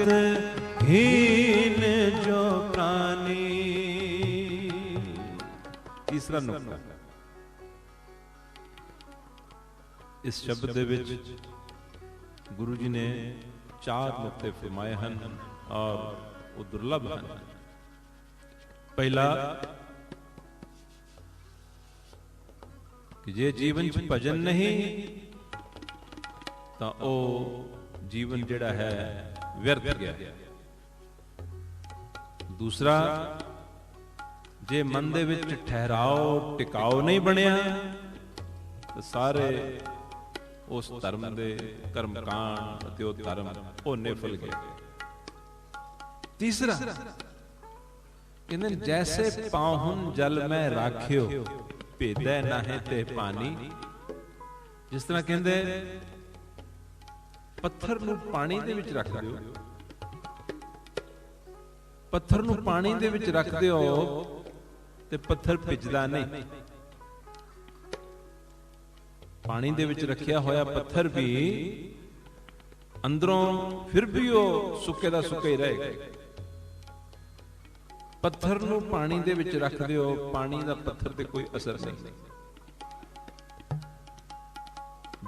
B: हीन जो प्राणी। तीसरा नुक्ता इस शब्द दे विच गुरु जी ने 4 नुक्ते फरमाए हैं और वो दुर्लभ हैं। पहला कि जे जीवन च भजन नहीं तो ओ जीवन जिहड़ा है व्यर्थ गया। दूसरा जे मन दे विच ठहराओ टिकाओ नहीं बनिया तो सारे उस धर्म दे कर्मकांड ते ओ धर्म ओ निफल गए। तीसरा कहते जैसे पाहुन जल में राखियो भेदै नाहे ते पानी। जिस तरह कहते पत्थर नूं पानी दे विच रख दिओ, पत्थर नूं पानी दे विच रख दिओ ते पत्थर भिजदा नहीं। पानी दे विच रखिया होया पत्थर भी अंदरों फिर भी वो सुके दा सुका ही रहेगा। पत्थर नूं पानी दे विच रख दिओ, पानी दा पत्थर ते कोई असर नहीं।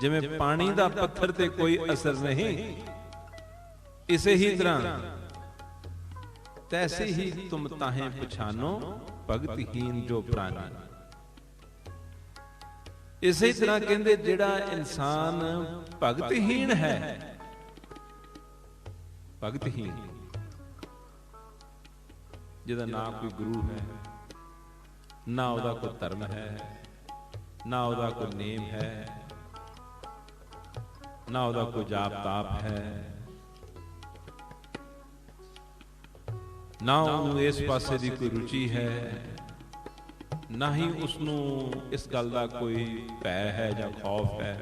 B: जिवें पानी दा पत्थर ते कोई असर नहीं, इसे ही तरह तैसे ही तुम ताहें पछानो भगतहीन जो प्राणी। इसे तरह कहते जिहड़ा इंसान भगतहीन है, भगतहीन जिहदा ना कोई गुरु है, ना उहदा कोई धर्म है, ना उहदा कोई नेम है, ना उहदा कोई जाप ताप है, ना उहनूं इस पासे दी कोई रुचि है, ना ही उसनूं इस गल दा कोई भै है जां खौफ है।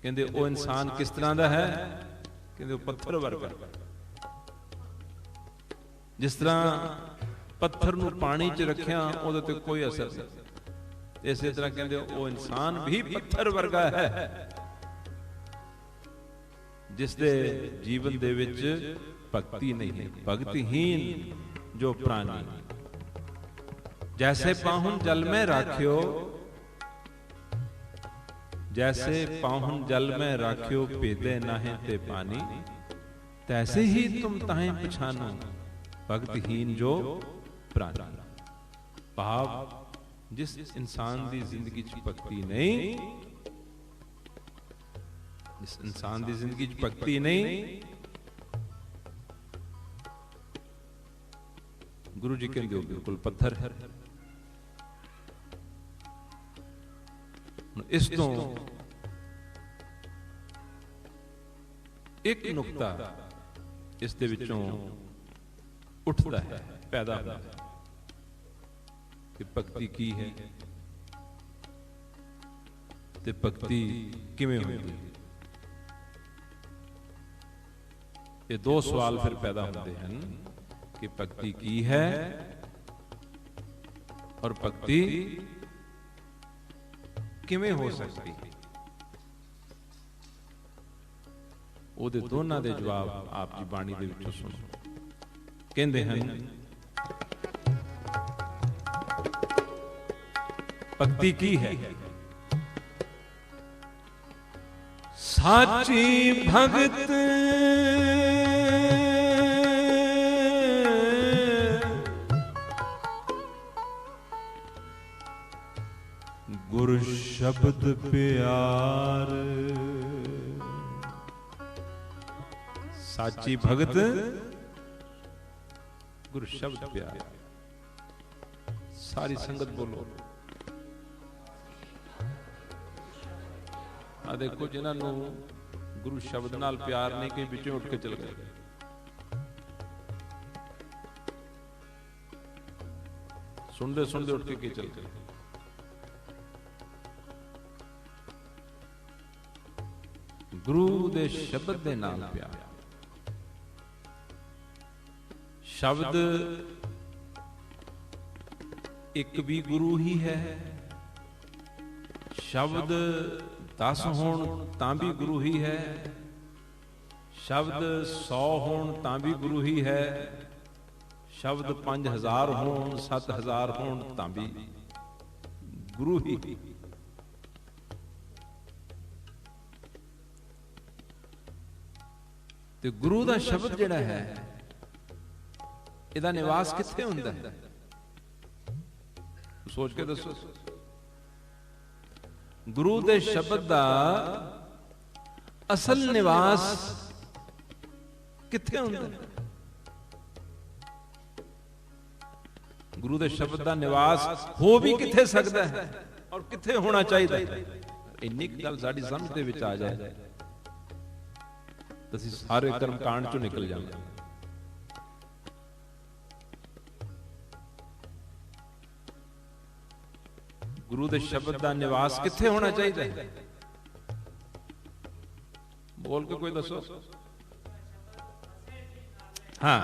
B: कहंदे वो इंसान किस तरह दा है? कहंदे वो पत्थर वर्गा। जिस तरह पत्थर नूं पानी च रखिया उहदे ते कोई असर नहीं, इस तरह कहंदे वो इंसान भी पत्थर वर्गा है जिस दे जीवन दे विच भक्ति नहीं है। भगतिहीन जो प्राणी। जैसे पाहुन जल में राख्यो, जैसे पाहुन जल में राख्यो भेदे नाहे ते पानी, तैसे ही तुम ताहें पछानो भगतहीन जो प्राणी। भाव जिस इंसान दी जिंदगी च भक्ति नहीं, जिस इंसान दी जिंदगी च भक्ति नहीं, गुरु जी कहते हो बिल्कुल पत्थर है। इस तो एक नुकता इस दे विचों उठता है, पैदा होता है कि भक्ति की है ते भक्ति किवें होंदी। ये दो सवाल फिर पैदा होते हैं कि भक्ति की है और भक्ति किवें हो सकती। ਉਹਦੇ ਦੋਨਾਂ ਦੇ ਜਵਾਬ ਆਪ ਜੀ ਬਾਣੀ ਦੇ ਵਿੱਚੋਂ ਸੁਣੋ। ਕਹਿੰਦੇ ਹਨ ਭਗਤੀ ਕੀ ਹੈ? ਸਾਚੀ ਭਗਤ ਗੁਰ ਸ਼ਬਦ ਪਿਆਰ। साची भगत गुरु शब्द प्यार। सारी संगत बोलो। आ देखो जिन्हों गुरु शब्द नाल प्यार नहीं, कई बिचों उठ के चल गए। सुनते सुनते उठ के चल गए। गुरु दे शब्द दे नाल प्यार। शब्द एक भी गुरु ही है। शब्द 10 होण तां भी गुरु ही है। शब्द 100 होण तां भी गुरु ही है। शब्द 5000 होण 7000 होण तां भी गुरु ही। ते गुरु दा शब्द जिहड़ा है ਇਹਦਾ ਨਿਵਾਸ ਕਿੱਥੇ ਹੁੰਦਾ ਹੈ? ਸੋਚ ਕੇ ਦੱਸੋ। ਗੁਰੂ ਦੇ ਸ਼ਬਦ ਦਾ ਅਸਲ ਨਿਵਾਸ ਕਿੱਥੇ ਹੁੰਦਾ ਹੈ? ਗੁਰੂ ਦੇ ਸ਼ਬਦ ਦਾ ਨਿਵਾਸ ਹੋ ਵੀ ਕਿੱਥੇ ਸਕਦਾ ਹੈ ਔਰ ਕਿੱਥੇ ਹੋਣਾ ਚਾਹੀਦਾ ਹੈ? ਇੰਨੀ ਗੱਲ ਸਾਡੀ ਸਮਝ ਦੇ ਵਿੱਚ ਆ ਜਾਏ ਤਾਂ ਅਸੀਂ ਸਾਰੇ ਕਰਮ ਕਾਂਡ ਚੋਂ ਨਿਕਲ ਜਾਵਾਂਗੇ। गुरु दे शब्द का निवास किथे होना चाहिए? बोल के कोई दसो। हाँ,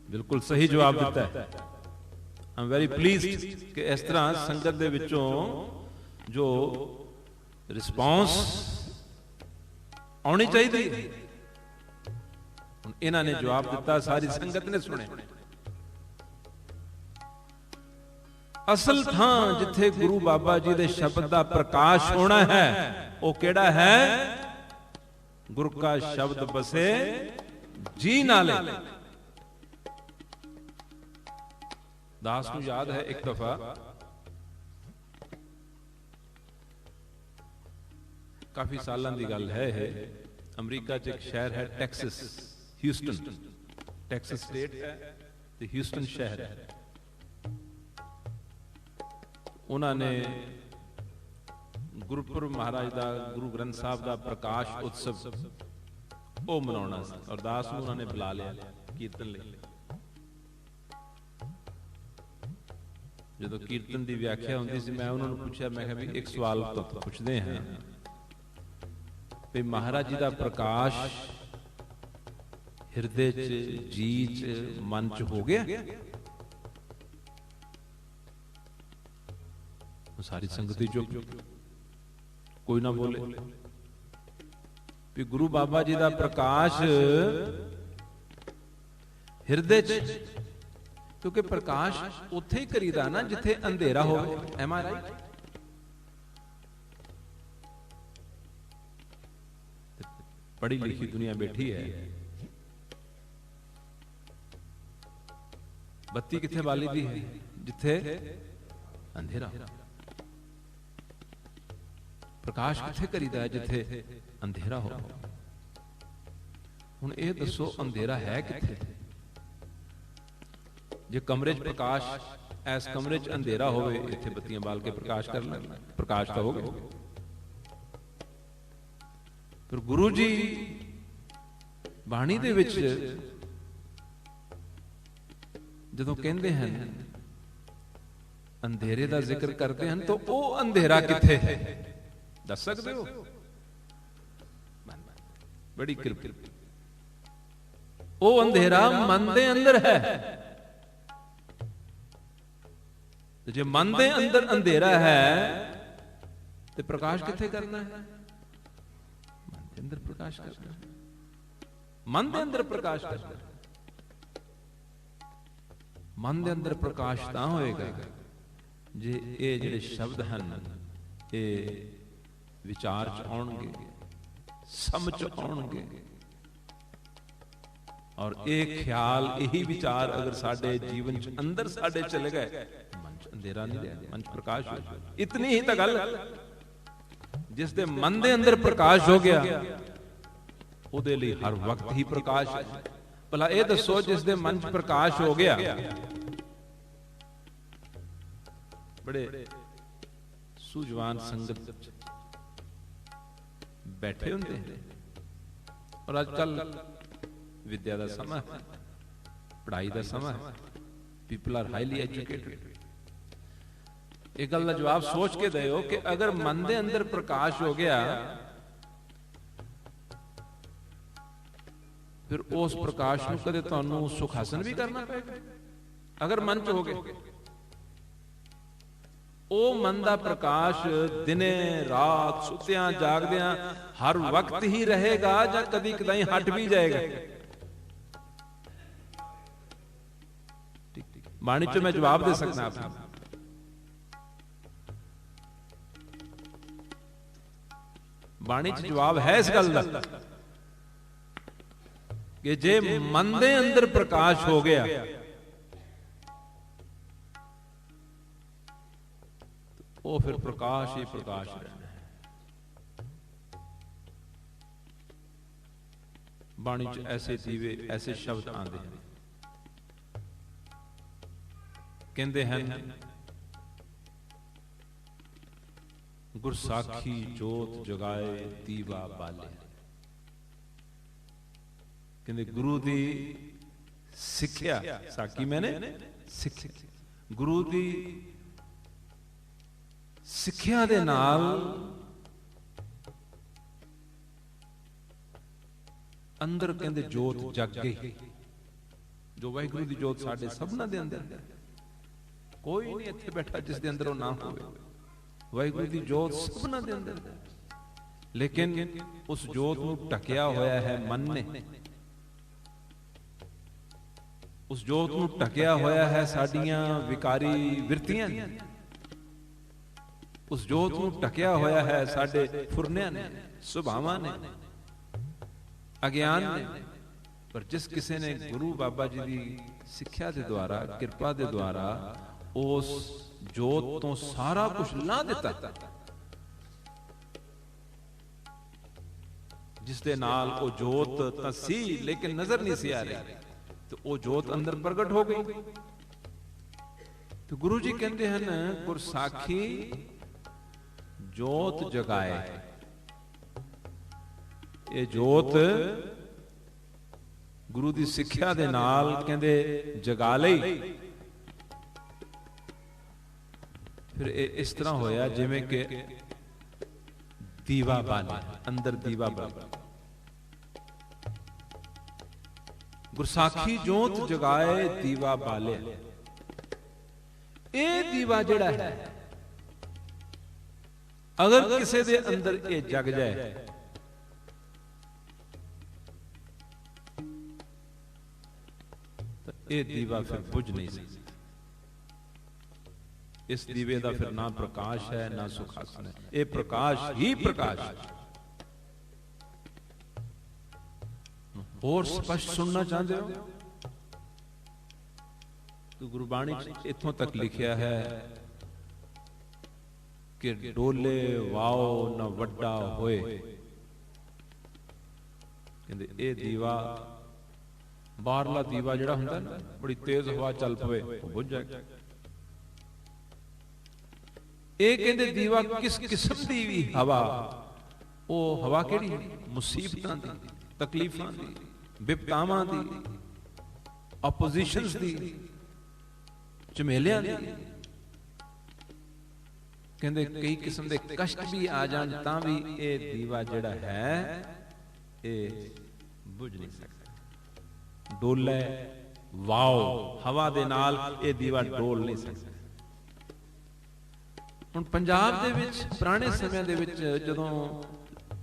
B: बिल्कुल सही जवाब दिता है। आई एम वेरी प्लीज्ड कि इस तरह संगत दे विचों जो रिस्पॉन्स आनी चाहिए। इन्हां ने जवाब दिता, सारी संगत ने सुने। असल थां जिथे गुरु बाबा जी दे शब्द दा प्रकाश होना है, वो केड़ा है? गुर का शब्द बसे जी नाले। दास को याद है एक दफा काफी सालों की गल है, अमरीका च एक शहर है टैक्सस, ह्यूस्टन, टैक्सस स्टेट है ते ह्यूस्टन शहर है। उन्होंने गुरपुरब महाराज का, गुरु ग्रंथ साहब का प्रकाश उत्सव वो मनाना और दास को उन्होंने बुला लिया कीर्तन लिए। जो कीर्तन की व्याख्या होती सी, मैं उन्होंने पूछा, मैं कहा भी एक सवाल तो पूछते हैं भी महाराज जी का प्रकाश हृदय च, जी च, मन च हो गया? सारी संगत चुप, कोई ना बोले। भी गुरु बाबा जी का प्रकाश हृदय च, क्योंकि प्रकाश उत्थे ही करीदा ना जिथे अंधेरा हो। एम आई राइट? पढ़ी लिखी दुनिया बैठी है, बत्ती किथे बाली दी है? जिथे अंधेरा। प्रकाश किथे करीदा है? जिथे अंधेरा हो। हुण ये दसो अंधेरा है किथे? जे कमरे च प्रकाश, ऐस कमरे च अंधेरा होवे, इत्थे बत्तियां बाल के प्रकाश कर लेना, प्रकाश तो हो गया। फिर गुरु जी बाणी दे विच जदों कहंदे हैं अंधेरे का जिक्र करते हैं, तो वो अंधेरा किथे है दस सकते हो? बड़ी कृपा। वो अंधेरा मन दे अंदर है। तो जे मन दे अंदर अंधेरा है तो प्रकाश किथे करना है? मन दे अंदर प्रकाश करना है। मन दे अंदर प्रकाश करना है। मन दे अंदर प्रकाश तां होएगा जे ये जिहड़े शब्द हैं ये विचार च आउणगे, समझ आउणगे, और एक ख्याल यही विचार अगर साडे जीवन च अंदर साडे चले गए, मन च अंधेरा नहीं रहा, मन च प्रकाश हो गया। इतनी ही तो गल, जिस दे मन दे अंदर प्रकाश हो गया उहदे लई हर वक्त ही प्रकाश है। भला ये दसो जिस दे मन च प्रकाश हो गया, बड़े सूझवान संगत बैठे होंगे, और आजकल विद्या का समा है, पढ़ाई का समा है, पीपल आर हाईली एजुकेटेड। एक गल का जवाब सोच के दो कि अगर मन दे अंदर प्रकाश हो गया फिर उस प्रकाश को कदे तुहानू सुख हासिल भी करना पड़ेगा। अगर मन च हो गया ओ मन का प्रकाश दिने रात सुत्या जागदिया हर वक्त ही रहेगा या कदी कदाई हट भी जाएगा? बाणी चो मैं जवाब दे सकता आपको। बाणी च जवाब है इस गल का कि जे मन दे अंदर प्रकाश हो गया वो फिर प्रकाश ही प्रकाश रहना है। बाणी च ऐसे दीवे, ऐसे शब्द आते हैं, कहते हैं गुरसाखी जोत जगाए दीवा बाले। कहते गुरु दी सिक्ख्या, साकी मैंने सिक्ख्या, गुरु दी सिक्ख्या दे नाल अंदर कहते जोत जग गई। जो वाहिगुरु दी जोत साडे सबना दे अंदर है, कोई नहीं इत्थे बैठा जिस दे अंदर वो ना होवे। वाहिगुरु दी जोत सबना दे अंदर है, लेकिन उस जोत नूं ढकिया होया है मन ने, उस जोत नूं ढकिया होया है साडियां विकारी विरतियां ने, उस जोत नूं ढकिया होया है साडे फुरनियां ने, सुभावां ने। ਅਗਿਆਨ ਨੇ। ਪਰ ਜਿਸ ਕਿਸੇ ਨੇ ਗੁਰੂ ਬਾਬਾ ਜੀ ਦੀ ਸਿੱਖਿਆ ਦੇ ਦੁਆਰਾ, ਕਿਰਪਾ ਦੇ ਦੁਆਰਾ ਉਸ ਜੋਤ ਤੋਂ ਸਾਰਾ ਕੁਝ ਲਾ ਦਿੱਤਾ, ਜਿਸ ਦੇ ਨਾਲ ਉਹ ਜੋਤ ਤਾਂ ਸੀ ਲੇਕਿਨ ਨਜ਼ਰ ਨਹੀਂ ਸੀ ਆ ਰਹੀ, ਤੇ ਉਹ ਜੋਤ ਅੰਦਰ ਪ੍ਰਗਟ ਹੋ ਗਈ। ਤੇ ਗੁਰੂ ਜੀ ਕਹਿੰਦੇ ਹਨ, ਗੁਰਸਾਖੀ ਜੋਤ ਜਗਾਏ। ਇਹ ਜੋਤ ਗੁਰੂ ਦੀ ਸਿੱਖਿਆ ਦੇ ਨਾਲ ਕਹਿੰਦੇ ਜਗਾ ਲਈ। ਫਿਰ ਇਹ ਇਸ ਤਰ੍ਹਾਂ ਹੋਇਆ ਜਿਵੇਂ ਕਿ ਦੀਵਾ ਬਾਲੇ, ਅੰਦਰ ਦੀਵਾ ਬਾਲੇ। ਗੁਰਸਾਖੀ ਜੋਤ ਜਗਾਏ ਦੀਵਾ ਬਾਲੇ। ਇਹ ਦੀਵਾ ਜਿਹੜਾ ਹੈ, ਅਗਰ ਕਿਸੇ ਦੇ ਅੰਦਰ ਇਹ ਜਗ ਜਾਏ ਤਾਂ ਇਹ ਦੀਵਾ ਫਿਰ ਬੁਝ ਨਹੀਂ ਸਕਦਾ। ਇਸ ਦੀਵੇ ਦਾ ਫਿਰ ਨਾ ਪ੍ਰਕਾਸ਼ ਹੈ ਨਾ ਸੁਖਾਸਨ ਹੈ, ਇਹ ਪ੍ਰਕਾਸ਼ ਹੀ ਪ੍ਰਕਾਸ਼ ਹੈ। ਹੋਰ ਸਪਸ਼ਟ ਸੁਣਨਾ ਚਾਹੁੰਦੇ ਹੋ ਤਾਂ ਗੁਰਬਾਣੀ ਇੱਥੋਂ ਤੱਕ ਲਿਖਿਆ ਹੈ ਕਿ ਡੋਲੇ ਵਾਓ ਨਾ ਵੱਡਾ ਹੋਏ। ਕਹਿੰਦੇ ਇਹ ਦੀਵਾ, ਬਾਹਰਲਾ ਦੀਵਾ ਜਿਹੜਾ ਹੁੰਦਾ ਨਾ, ਬੜੀ ਤੇਜ਼ ਹਵਾ ਚੱਲ ਪਵੇ ਉਹ ਬੁੱਝ ਜਾਏਗਾ। ਇਹ ਕਹਿੰਦੇ ਦੀਵਾ ਕਿਸ ਕਿਸਮ ਦੀ ਵੀ ਹਵਾ, ਉਹ ਹਵਾ ਕਿਹੜੀ? ਮੁਸੀਬਤਾਂ ਦੀ, ਤਕਲੀਫਾਂ ਦੀ, ਵਿਪਤਾਵਾਂ ਦੀ, ਆਪੋਜੀਸ਼ਨਸ ਦੀ, ਝਮੇਲਿਆਂ ਦੀ। ਕਹਿੰਦੇ ਕਈ ਕਿਸਮ ਦੇ ਕਸ਼ਟ ਵੀ ਆ ਜਾਣ ਤਾਂ ਵੀ ਇਹ ਦੀਵਾ ਜਿਹੜਾ ਹੈ ਇਹ ਬੁਝ ਨਹੀਂ ਸਕਦਾ। ਡੋਲੇ ਵਾਓ, ਹਵਾ ਦੇ ਨਾਲ ਇਹ ਦੀਵਾ ਡੋਲ ਨਹੀਂ ਸਕਦਾ। ਹੁਣ ਪੰਜਾਬ ਦੇ ਵਿੱਚ ਪੁਰਾਣੇ ਸਮਿਆਂ ਦੇ ਵਿੱਚ ਜਦੋਂ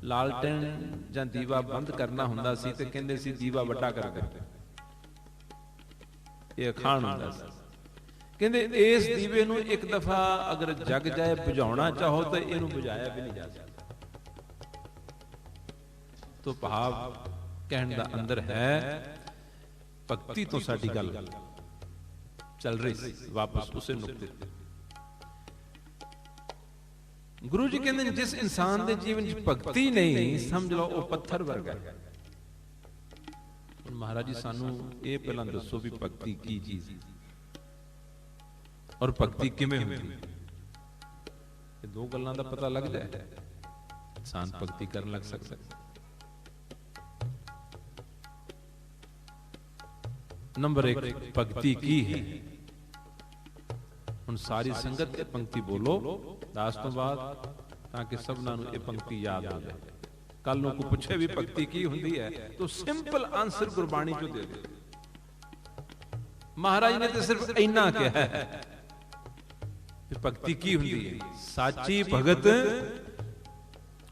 B: ਲਾਲਟੈਨ ਜਾਂ ਦੀਵਾ ਬੰਦ ਕਰਨਾ ਹੁੰਦਾ ਸੀ ਤੇ ਕਹਿੰਦੇ ਸੀ ਦੀਵਾ ਵੱਡਾ ਕਰ ਦੇ, ਇਹ ਅਖਾਣ ਹੁੰਦਾ ਸੀ। ਕਹਿੰਦੇ ਇਸ ਦੀਵੇ ਨੂੰ ਇੱਕ ਦਫਾ ਅਗਰ ਜਗ ਜਾਏ, ਬੁਝਾਉਣਾ ਚਾਹੋ ਤਾਂ ਇਹਨੂੰ ਬੁਝਾਇਆ ਵੀ ਨਹੀਂ ਜਾ ਸਕਦਾ। ਤੋਂ ਭਾਵ ਕਹਿਣ ਦਾ ਅੰਦਰ ਹੈ, ਭਗਤੀ ਤੋਂ ਸਾਡੀ ਗੱਲ ਚੱਲ ਰਹੀ ਸੀ, ਵਾਪਸ ਉਸੇ ਨੁਕਤੇ ਤੇ। ਗੁਰੂ ਜੀ ਕਹਿੰਦੇ ਨੇ ਜਿਸ ਇਨਸਾਨ ਦੇ ਜੀਵਨ 'ਚ ਭਗਤੀ ਨਹੀਂ, ਸਮਝ ਲਓ ਉਹ ਪੱਥਰ ਵਰਗਾ ਹੈ। ਹੁਣ ਮਹਾਰਾਜ ਜੀ ਸਾਨੂੰ ਇਹ ਪਹਿਲਾਂ ਦੱਸੋ ਵੀ ਭਗਤੀ ਕੀ ਚੀਜ਼ ਹੈ ਔਰ ਭਗਤੀ ਕਿਵੇਂ ਹੁੰਦੀ ਹੈ। ਇਹ ਦੋ ਗੱਲਾਂ ਦਾ ਪਤਾ ਲੱਗ ਜਾਏ, ਇਨਸਾਨ ਭਗਤੀ ਕਰਨ ਲੱਗ ਸਕਦਾ। ਨੰਬਰ 1, ਭਗਤੀ ਕੀ ਹੈ। ਹੁਣ ਸਾਰੀ ਸੰਗਤ ਇਹ ਪੰਕਤੀ ਬੋਲੋ ਦਾਸ ਤੋਂ ਬਾਅਦ, ਤਾਂ ਕਿ ਸਭਨਾਂ ਨੂੰ ਇਹ ਪੰਕਤੀ ਯਾਦ ਆ ਜਾਏ। ਕੱਲ ਨੂੰ ਕੋਈ ਪੁੱਛੇ ਵੀ ਭਗਤੀ ਕੀ ਹੁੰਦੀ ਹੈ ਤਾਂ ਸਿੰਪਲ ਆਨਸਰ ਗੁਰਬਾਣੀ ਚੋਂ ਦੇ ਦੇ। ਮਹਾਰਾਜ ਨੇ ਤੇ ਸਿਰਫ ਇੰਨਾ ਕਿਹਾ ਹੈ ਕਿ ਭਗਤੀ ਕੀ ਹੁੰਦੀ ਹੈ। ਸਾਚੀ ਭਗਤ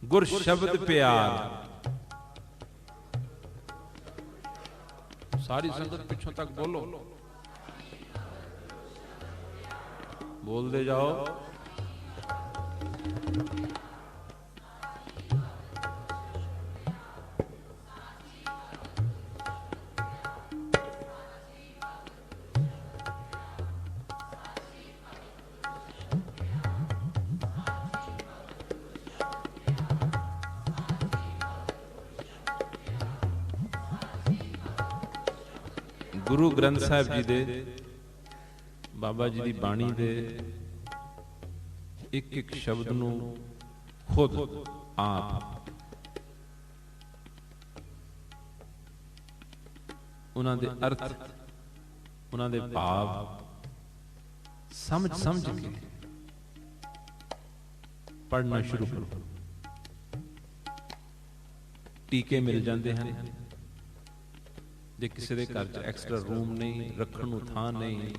B: ਗੁਰ ਸ਼ਬਦ ਪਿਆਰ। ਸਾਰੀ ਸੰਗਤ ਪਿੱਛੋਂ ਤੱਕ ਬੋਲੋ, ਬੋਲਦੇ ਜਾਓ। ਗੁਰੂ ਗ੍ਰੰਥ ਸਾਹਿਬ ਜੀ ਦੇ, ਬਾਬਾ ਜੀ ਦੀ ਬਾਣੀ ਦੇ ਇੱਕ ਇੱਕ ਸ਼ਬਦ ਨੂੰ ਖੁਦ ਆਪ ਉਹਨਾਂ ਦੇ ਅਰਥ, ਉਹਨਾਂ ਦੇ ਭਾਵ ਸਮਝ ਕੇ ਪੜ੍ਹਨਾ ਸ਼ੁਰੂ ਕਰੋ। ਟੀਕੇ ਮਿਲ ਜਾਂਦੇ ਹਨ। ਜੇ ਕਿਸੇ ਦੇ ਘਰ 'ਚ ਐਕਸਟਰਾ ਰੂਮ ਨਹੀਂ, ਰੱਖਣ ਨੂੰ ਥਾਂ ਨਹੀਂ,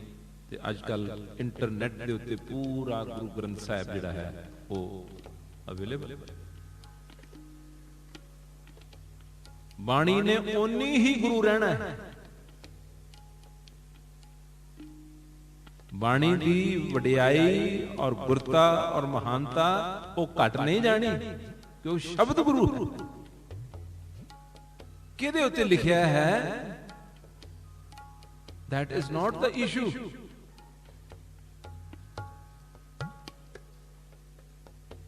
B: ਤੇ ਅੱਜ ਕੱਲ ਇੰਟਰਨੈਟ ਦੇ ਉੱਤੇ ਪੂਰਾ ਗੁਰੂ ਗ੍ਰੰਥ ਸਾਹਿਬ ਜਿਹੜਾ ਹੈ ਉਹ ਅਵੇਲੇਬਲ। ਬਾਣੀ ਨੇ ਓਨੀ ਹੀ ਗੁਰੂ ਰਹਿਣਾ ਹੈ। ਬਾਣੀ ਦੀ ਵਡਿਆਈ ਔਰ ਗੁਰਤਾ ਔਰ ਮਹਾਨਤਾ ਉਹ ਘਟ ਨਹੀਂ ਜਾਣੀ, ਕਿ ਉਹ ਸ਼ਬਦ ਗੁਰੂ ਹੈ। ਕਿਹਦੇ ਉੱਤੇ ਲਿਖਿਆ ਹੈ, that is not the issue.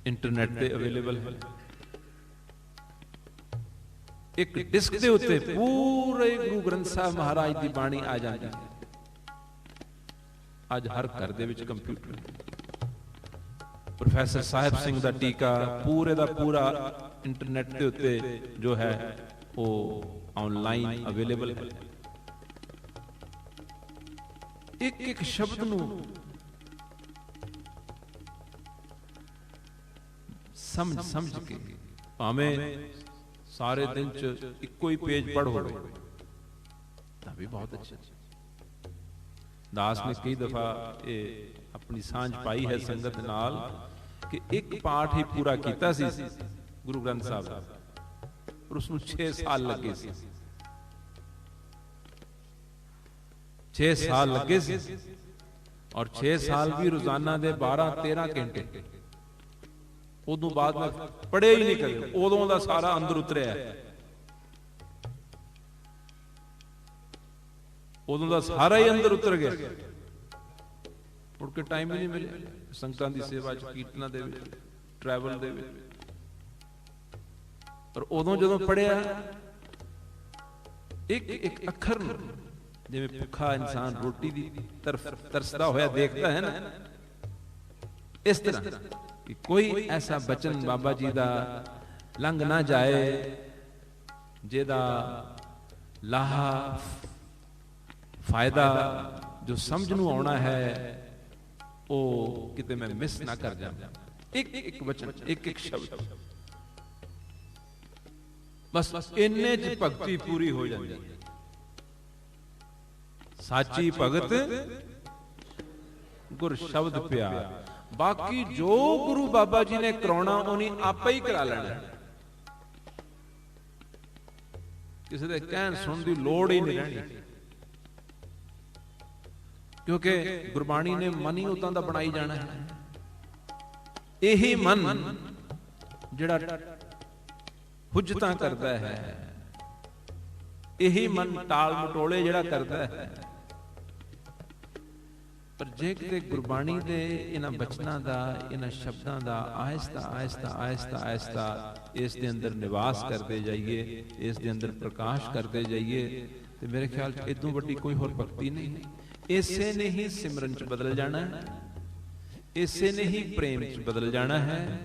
B: Internet ਤੇ ਅਵੇਲੇਬਲ ਹੈ। ਇੱਕ ਡਿਸਕ ਦੇ ਉੱਤੇ ਪੂਰੇ ਗੁਰੂ ਗ੍ਰੰਥ ਸਾਹਿਬ ਮਹਾਰਾਜ ਦੀ ਬਾਣੀ ਆ ਜਾਂਦੀ ਹੈ। ਅੱਜ ਹਰ ਘਰ ਦੇ ਵਿੱਚ ਕੰਪਿਊਟਰ ਹੈ। ਪ੍ਰੋਫੈਸਰ ਸਾਹਿਬ ਸਿੰਘ ਦਾ ਟੀਕਾ ਪੂਰੇ ਦਾ ਪੂਰਾ ਇੰਟਰਨੈਟ ਦੇ ਉੱਤੇ ਜੋ ਹੈ ਉਹ ਆਨਲਾਈਨ ਅਵੇਲੇਬਲ ਹੈ। ਇੱਕ ਇੱਕ ਸ਼ਬਦ ਨੂੰ ਸਮਝ ਕੇ, ਭਾਵੇਂ ਸਾਰੇ ਦਿਨ ਚ ਇੱਕੋ ਹੀ ਪੇਜ ਪੜ੍ਹੋ ਤਾਂ ਵੀ ਬਹੁਤ ਅੱਛਾ। ਦਾਸ ਨੇ ਕਈ ਦਫਾ ਇਹ ਆਪਣੀ ਸਾਂਝ ਪਾਈ ਹੈ ਸੰਗਤ ਨਾਲ ਕਿ ਇੱਕ ਪਾਠ ਹੀ ਪੂਰਾ ਕੀਤਾ ਸੀ ਗੁਰੂ ਗ੍ਰੰਥ ਸਾਹਿਬ ਦਾ, ਪਰ ਉਸ ਨੂੰ 6 ਸਾਲ ਲੱਗੇ ਸੀ। 6 ਸਾਲ ਲੱਗੇ ਸੀ, ਔਰ 6 ਸਾਲ ਵੀ ਰੋਜ਼ਾਨਾ ਦੇ 12-13 ਘੰਟੇ। ਉਦੋਂ ਬਾਅਦ ਮੈਂ ਪੜ੍ਹਿਆ ਹੀ ਨਹੀਂ ਕਦੇ, ਉਦੋਂ ਦਾ ਸਾਰਾ ਅੰਦਰ ਉਤਰਿਆ, ਉਦੋਂ ਦਾ ਸਾਰਾ ਹੀ ਅੰਦਰ ਉਤਰ ਗਿਆ। ਮੁੜ ਕੇ ਟਾਈਮ ਹੀ ਨਹੀਂ ਮਿਲਿਆ ਸੰਗਤਾਂ ਦੀ ਸੇਵਾ ਚ, ਕੀਰਤਨਾਂ ਦੇ ਵਿੱਚ, ਟਰੈਵਲ ਦੇ ਵਿੱਚ। ਪਰ ਉਦੋਂ ਜਦੋਂ ਪੜ੍ਹਿਆ, ਇੱਕ ਇੱਕ ਅੱਖਰ ਨੂੰ ਜਿਵੇਂ ਭੁੱਖਾ ਇਨਸਾਨ ਰੋਟੀ ਦੀ ਤਰਫ ਤਰਸਦਾ ਹੋਇਆ ਦੇਖਦਾ ਹੈ ਨਾ, ਇਸ ਤਰ੍ਹਾਂ ਕਿ ਕੋਈ ਐਸਾ ਬਚਨ ਬਾਬਾ ਜੀ ਦਾ ਲੰਘ ਨਾ ਜਾਏ ਜਿਹਦਾ ਲਾਹਾ ਫਾਇਦਾ ਜੋ ਸਮਝ ਨੂੰ ਆਉਣਾ ਹੈ ਉਹ ਕਿਤੇ ਮੈਂ ਮਿਸ ਨਾ ਕਰ ਜਾਵਾਂ। ਇੱਕ ਇੱਕ ਵਚਨ, ਇੱਕ ਇੱਕ ਸ਼ਬਦ, ਬਸ ਇੰਨੇ ਚ ਭਗਤੀ ਪੂਰੀ ਹੋ ਜਾਂਦੀ ਹੈ। ਸਾਚੀ ਭਗਤ ਗੁਰ ਸ਼ਬਦ ਪਿਆਰ। ਬਾਕੀ ਜੋ ਗੁਰੂ ਬਾਬਾ ਜੀ ਨੇ ਕਰਾਉਣਾ ਉਹਨੇ ਆਪੇ ਹੀ ਕਰਾ ਲੈਣਾ, ਕਿਸੇ ਦੇ ਕਹਿਣ ਸੁਣਨ ਦੀ ਲੋੜ ਹੀ ਨਹੀਂ ਰਹਿਣੀ। ਕਿਉਂਕਿ ਗੁਰਬਾਣੀ ਨੇ ਮਨ ਹੀ ਉਦਾਂ ਦਾ ਬਣਾਈ ਜਾਣਾ ਹੈ। ਇਹੀ ਮਨ ਜਿਹੜਾ ਹੁਜਤਾਂ ਕਰਦਾ ਹੈ, ਇਹੀ ਮਨ ਟਾਲ ਮਟੋਲੇ ਜਿਹੜਾ ਕਰਦਾ ਹੈ। ਪਰ ਜੇ ਕਿਤੇ ਗੁਰਬਾਣੀ ਦੇ ਇਹਨਾਂ ਬਚਨਾਂ ਦਾ, ਇਹਨਾਂ ਸ਼ਬਦਾਂ ਦਾ ਆਹਿਸਤਾ ਆਹਿਸਤਾ ਆਹਿਸਤਾ ਆਹਿਸਤਾ ਇਸ ਦੇ ਅੰਦਰ ਨਿਵਾਸ ਕਰਦੇ ਜਾਈਏ, ਇਸ ਦੇ ਅੰਦਰ ਪ੍ਰਕਾਸ਼ ਕਰਦੇ ਜਾਈਏ, ਤੇ ਮੇਰੇ ਖਿਆਲ ਚ ਇਦੋਂ ਵੱਡੀ ਕੋਈ ਹੋਰ ਭਗਤੀ ਨਹੀਂ। ਇਸੇ ਨੇ ਹੀ ਸਿਮਰਨ ਚ ਬਦਲ ਜਾਣਾ ਹੈ, ਇਸੇ ਨੇ ਹੀ ਪ੍ਰੇਮ ਚ ਬਦਲ ਜਾਣਾ ਹੈ,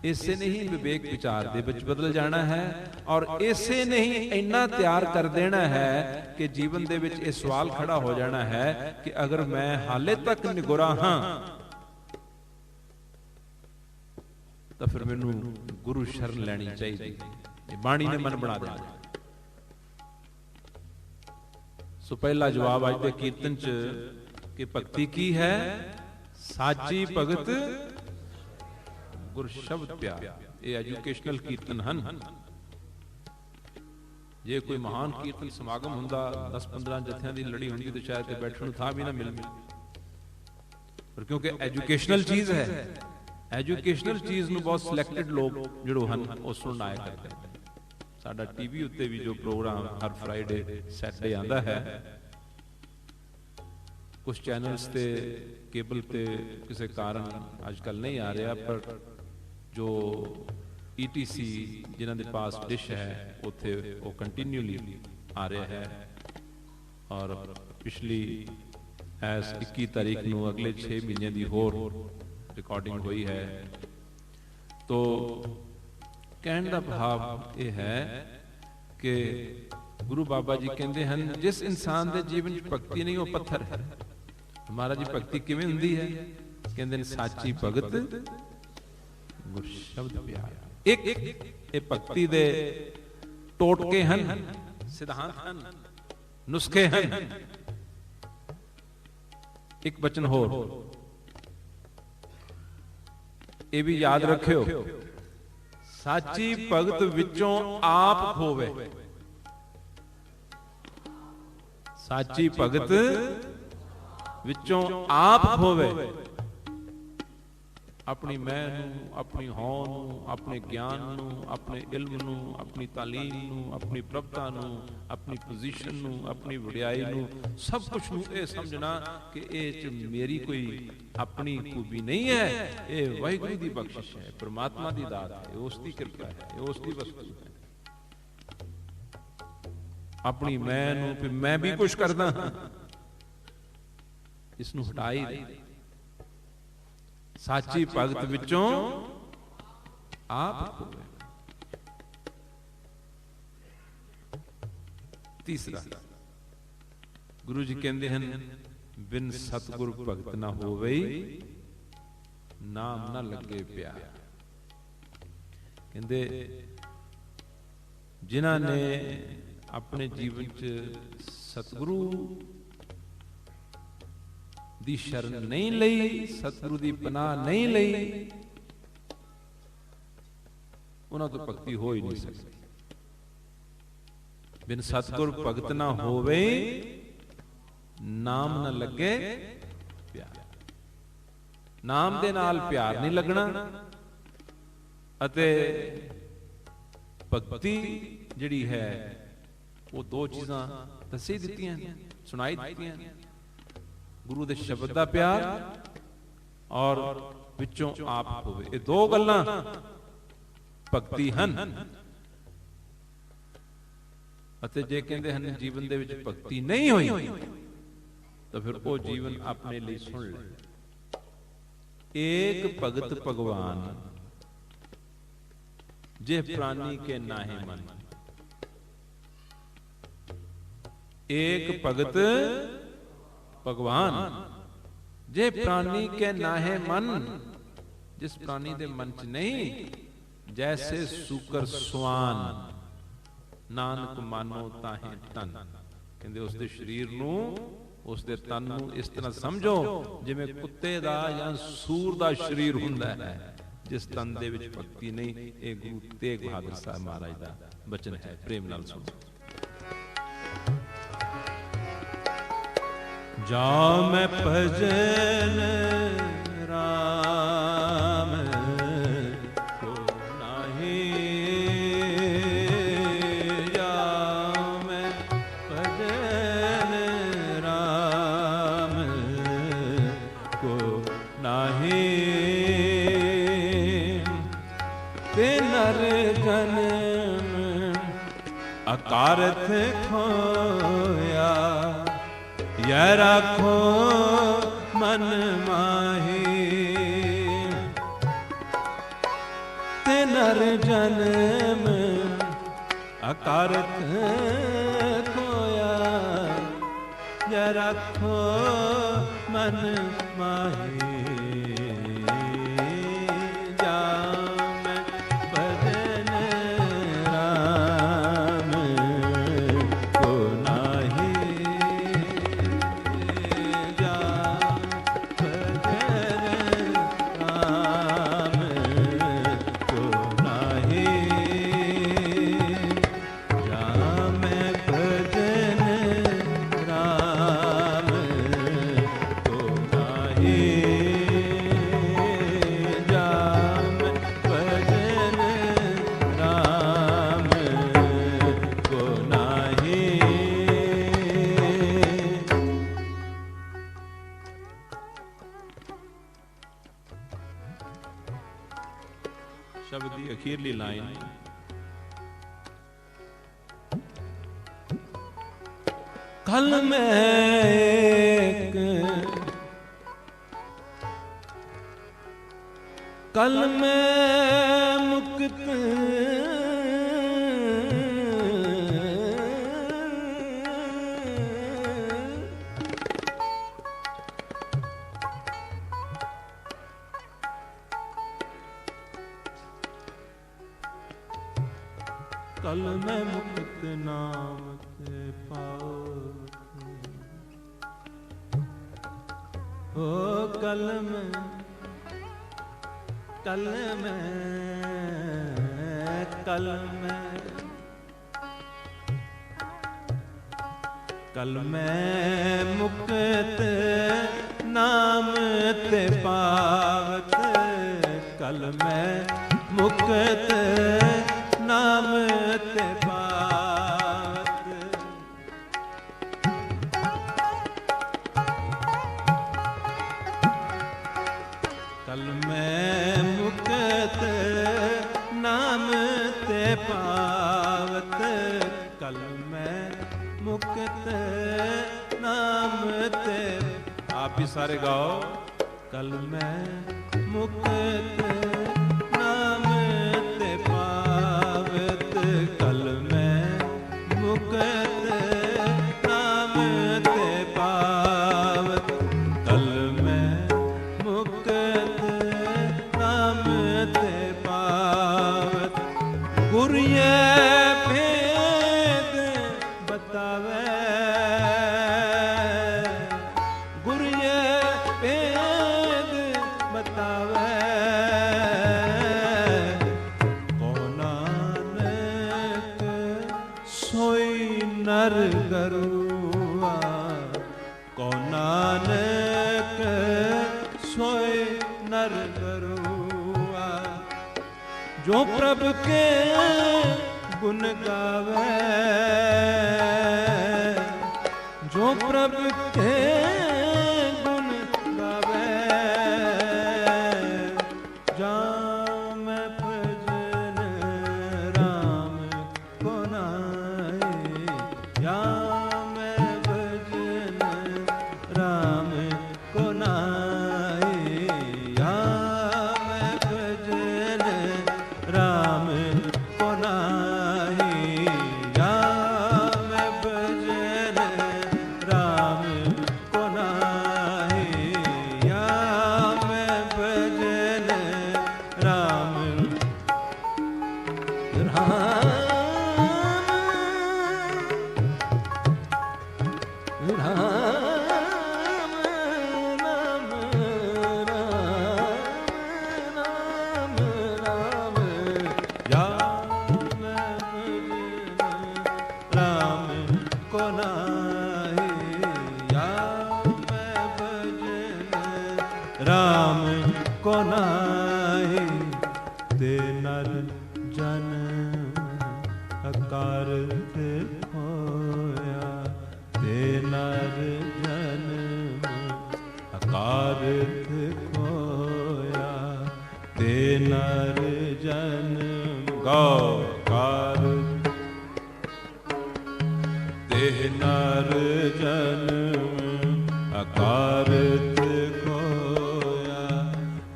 B: ਇਸੇ ਨੇ ਹੀ ਵਿਵੇਕ ਵਿਚਾਰ ਦੇ ਵਿੱਚ ਬਦਲ ਜਾਣਾ ਹੈ, ਔਰ ਇਸੇ ਨੇ ਹੀ ਇੰਨਾ ਤਿਆਰ ਕਰ ਦੇਣਾ ਹੈ ਕਿ ਜੀਵਨ ਦੇ ਵਿੱਚ ਇਹ ਸਵਾਲ ਖੜਾ ਹੋ ਜਾਣਾ ਹੈ ਕਿ ਅਗਰ ਮੈਂ ਹਾਲੇ ਤੱਕ ਨਿਗੁਰਾ ਹਾਂ ਤਾਂ ਫਿਰ ਮੈਨੂੰ ਗੁਰੂ ਸ਼ਰਨ ਲੈਣੀ ਚਾਹੀਦੀ। ਇਹ ਬਾਣੀ ਨੇ ਮਨ ਬਣਾ ਦੇਣਾ। ਸੋ ਪਹਿਲਾ ਜਵਾਬ ਅੱਜ ਦੇ ਕੀਰਤਨ ਚ ਕਿ ਭਗਤੀ ਕੀ ਹੈ? ਸਾਚੀ ਭਗਤ ਗੁਰ ਸ਼ਬਦ ਪਿਆਰ। ਇਹ ਐਜੂਕੇਸ਼ਨਲ ਕੀਰਤਨ ਹਨ। ਜੇ ਕੋਈ ਮਹਾਨ ਕੀਰਤਨ ਸਮਾਗਮ ਹੁੰਦਾ, 10-15 ਜਥਿਆਂ ਦੀ ਲੜੀ ਹੁੰਦੀ ਤੇ ਸ਼ਾਇਦ ਤੇ ਬੈਠਣ ਨੂੰ ਥਾਂ ਵੀ ਨਾ ਮਿਲਦੀ। ਪਰ ਕਿਉਂਕਿ ਐਜੂਕੇਸ਼ਨਲ ਚੀਜ਼ ਹੈ, ਐਜੂਕੇਸ਼ਨਲ ਚੀਜ਼ ਨੂੰ ਬਹੁਤ ਸਿਲੈਕਟਡ ਲੋਕ ਜਿਹੜੇ ਹਨ ਉਹ ਸੁਣਨ ਆਇਆ ਕਰਦੇ ਹਨ। ਸਾਡਾ ਟੀਵੀ ਉੱਤੇ ਵੀ ਜੋ ਪ੍ਰੋਗਰਾਮ ਹਰ ਫਰਾਈਡੇ ਸੈਟਰਡੇ ਆਉਂਦਾ ਹੈ, ਕੁਝ ਚੈਨਲਸ ਤੇ ਕੇਬਲ ਤੇ ਕਿਸੇ ਕਾਰਨ ਅੱਜ ਕੱਲ ਨਹੀਂ ਆ ਰਿਹਾ, ਪਰ ਜੋ ETC ਜਿਨ੍ਹਾਂ ਦੇ ਪਾਸ ਡਿਸ਼ ਹੈ ਉੱਥੇ ਉਹ ਕੰਟੀਨਿਊਲੀ ਆ ਰਿਹਾ ਹੈ। ਔਰ ਪਿਛਲੀ ਐਸ 21 ਤਾਰੀਖ ਨੂੰ ਅਗਲੇ 6 ਮਹੀਨਿਆਂ ਦੀ ਹੋਰ ਰਿਕਾਰਡਿੰਗ ਹੋਈ ਹੈ। ਤੋ ਕਹਿਣ ਦਾ ਭਾਵ ਇਹ ਹੈ ਕਿ ਗੁਰੂ ਬਾਬਾ ਜੀ ਕਹਿੰਦੇ ਹਨ, ਜਿਸ ਇਨਸਾਨ ਦੇ ਜੀਵਨ 'ਚ ਭਗਤੀ ਨਹੀਂ ਉਹ ਪੱਥਰ ਹੈ। ਮਹਾਰਾਜ ਜੀ ਭਗਤੀ ਕਿਵੇਂ ਹੁੰਦੀ ਹੈ? ਕਹਿੰਦੇ ਨੇ ਸਾਚੀ ਭਗਤ ਗੁਰ ਸ਼ਬਦ ਪਿਆਰ। ਇੱਕ ਇਹ ਭਗਤੀ ਦੇ ਟੋਟਕੇ ਹਨ, ਸਿਧਾਂਤ ਹਨ, ਨੁਸਖੇ ਹਨ। ਇੱਕ ਬਚਨ ਹੋਰ ਇਹ ਵੀ ਯਾਦ ਰੱਖਿਓ, ਸਾਚੀ ਭਗਤ ਵਿੱਚੋਂ ਆਪ ਖੋਵੇ। ਸਾਚੀ ਭਗਤ ਵਿੱਚੋਂ ਆਪ ਖੋਵੇ। ਆਪਣੀ ਮੈਂ ਨੂੰ, ਆਪਣੀ ਹਉ ਨੂੰ, ਆਪਣੇ ਗਿਆਨ ਨੂੰ, ਆਪਣੇ ਇਲਮ ਨੂੰ, ਆਪਣੀ ਤਾਲੀਮ ਨੂੰ, ਆਪਣੀ ਪ੍ਰਭਤਾ ਨੂੰ, ਆਪਣੀ ਪੋਜੀਸ਼ਨ ਨੂੰ, ਆਪਣੀ ਵਡਿਆਈ ਨੂੰ, ਸਭ ਕੁਝ ਨੂੰ ਇਹ ਸਮਝਣਾ ਕਿ ਇਹ ਚ ਮੇਰੀ ਕੋਈ ਆਪਣੀ ਖੂਬੀ ਨਹੀਂ ਹੈ, ਇਹ ਵਾਹਿਗੁਰੂ ਦੀ ਬਖਸ਼ਿਸ਼ ਹੈ, ਪ੍ਰਮਾਤਮਾ ਦੀ ਦਾਤ ਹੈ, ਉਸ ਦੀ ਕਿਰਪਾ ਹੈ, ਇਹ ਉਸ ਦੀ ਵਸਤੂ ਹੈ। ਆਪਣੀ ਮੈਂ ਨੂੰ ਕਿ ਮੈਂ ਵੀ ਕੁਝ ਕਰਦਾ ਹਾਂ, ਇਸ ਨੂੰ ਹਟਾਈ ਦੇ। ਸਾਚੀ ਭਗਤ ਵਿੱਚੋਂ ਆਪ ਹੋਵੇ। ਤੀਸਰਾ, ਗੁਰੂ ਜੀ ਕਹਿੰਦੇ ਹਨ, ਬਿਨ ਸਤਿਗੁਰ ਭਗਤ ਨਾ ਹੋਵੇ, ਨਾਮ ਨਾ ਲੱਗੇ ਪਿਆਰ। ਕਹਿੰਦੇ ਜਿਨ੍ਹਾਂ ਨੇ ਆਪਣੇ ਜੀਵਨ ਚ ਸਤਿਗੁਰੂ ਦੀ ਸ਼ਰਨ ਨਹੀਂ ਲਈ, ਸਤਿਗੁਰੂ ਦੀ ਪਨਾਹ ਨਹੀਂ ਲਈ, ਉਹਨਾਂ ਤੋਂ ਭਗਤੀ ਹੋ ਹੀ ਨਹੀਂ ਸਕਦੀ। ਬਿਨ ਸਤਿਗੁਰ ਭਗਤ ਨਾ ਹੋਵੇ, ਨਾਮ ਨਾ ਲੱਗੇ ਪਿਆਰ। ਨਾਮ ਦੇ ਨਾਲ ਪਿਆਰ ਨਹੀਂ ਲੱਗਣਾ, ਅਤੇ ਭਗਤੀ ਜਿਹੜੀ ਹੈ ਉਹ ਦੋ ਚੀਜ਼ਾਂ ਦੱਸੀ ਦਿੱਤੀਆਂ, ਸੁਣਾਈ ਦਿੱਤੀਆਂ, ਗੁਰੂ ਦੇ ਸ਼ਬਦ ਦਾ ਪਿਆਰ ਔਰ ਵਿੱਚੋਂ ਆਪ ਹੋਵੇ। ਇਹ ਦੋ ਗੱਲਾਂ ਭਗਤੀ ਹਨ। ਅਤੇ ਜੇ ਕਹਿੰਦੇ ਹਨ ਜੀਵਨ ਦੇ ਵਿੱਚ ਭਗਤੀ ਨਹੀਂ ਹੋਈ, ਤਾਂ ਫਿਰ ਉਹ ਜੀਵਨ ਆਪਣੇ ਲਈ ਸੁਣ ਲੈ। ਏਕ ਭਗਤ ਭਗਵਾਨ, ਜੇ ਪ੍ਰਾਨੀ ਕੇ ਨਾਹੇ ਮਨ। ਏਕ ਭਗਤ ਭਗਵਾਨ, ਜੇ ਪ੍ਰਾਨੀ ਕੇ ਨਾਹੇ ਮਨ। ਜਿਸ ਪ੍ਰਾਨੀ ਦੇ ਮਨ ਚ ਨਹੀਂ, ਜੈਸੇ ਸੂਕਰ ਸੁਆਨ, ਨਾਨਕ ਮਾਨੋ ਤਾਹੇ ਤਨ। ਕਹਿੰਦੇ ਉਸ ਦੇ ਸਰੀਰ ਨੂੰ, ਉਸ ਦੇ ਤਨ ਨੂੰ ਇਸ ਤਰ੍ਹਾਂ ਸਮਝੋ ਜਿਵੇਂ ਕੁੱਤੇ ਦਾ ਜਾਂ ਸੂਰ ਦਾ ਸਰੀਰ ਹੁੰਦਾ ਹੈ, ਜਿਸ ਤਨ ਦੇ ਵਿੱਚ ਭਗਤੀ ਨਹੀਂ। ਇਹ ਗੁਰੂ ਤੇਗ ਬਹਾਦਰ ਸਾਹਿਬ ਮਹਾਰਾਜ ਦਾ ਬਚਨ ਹੈ, ਪ੍ਰੇਮ ਨਾਲ ਸੁਣੋ।
A: ਜਾ ਮੈਂ ਭਜਨ ਰਾਮ ਕੋ ਨਾਹੀ, ਜਾ ਮੈਂ ਭਜਨ ਰਾਮ ਕੋ ਨਾਹੀ, ਤੇ ਨਰ ਜਨਮ ਅਕਾਰਥ ਖੋਇਆ, ਯਾ ਰਾਖੋ ਮਨ ਮਾਹੀ। ਤੇ ਨਰ ਜਨਮ ਅਕਾਰਥ ਖੋਇਆ, ਯਾ ਰਾਖੋ ਮਨ ਮਾਹੀ।
B: ਸ਼ਬਦ ਦੀ ਅਖੀਰਲੀ ਲਾਈਨ,
A: ਕਲ ਮੈਂ ਇੱਕ, ਕਲ ਮੈਂ ਮੁਕਤ कल मैं मुक्त नाम ते पाओ, ओ कल मैं, कल मैं, कल मैं, कल मैं मुक्त नाम ते पावत। कल मैं मुक्त नाम ते पावत। कल मैं मुक्त नाम ते पावत। कल मैं मुक्त नाम ते, आप भी सारे गाओ। कल मैं मुक्त नाम ते पावत। कल मैं मुक्त नाम ते पावत। कल मैं मुक्त नाम ते पावत। गुर ये भेद बतावे, गुर ये भेद बतावे। को नानक सोई नर गरुआ। को नानक सोई नर गरुआ। जो प्रभु के गुण गावे, जो प्रभु के गुण गावे। जाम भजन राम को नाए। जाम भजन राम को नाए। जाम भजन राम को नाए। जाम भजन राम को नाए। जाम भजन राम राम को नाहि। ते नर जन्म अकारथ होया। ते नर जन्म अकारथ खोया। ते नर जन्म गौ कार। ते नर जन्म अकारथ खोया।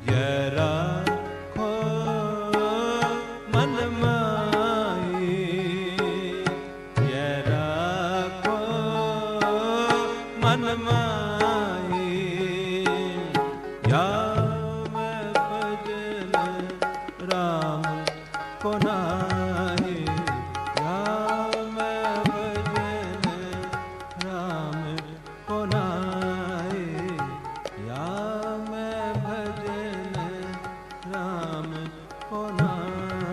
A: ये राखो मन माही। ये राखो मन माही। या मैं भजन राम को नाहि। या मैं भजन राम को नाहि। या मैं भजन राम को नाहि।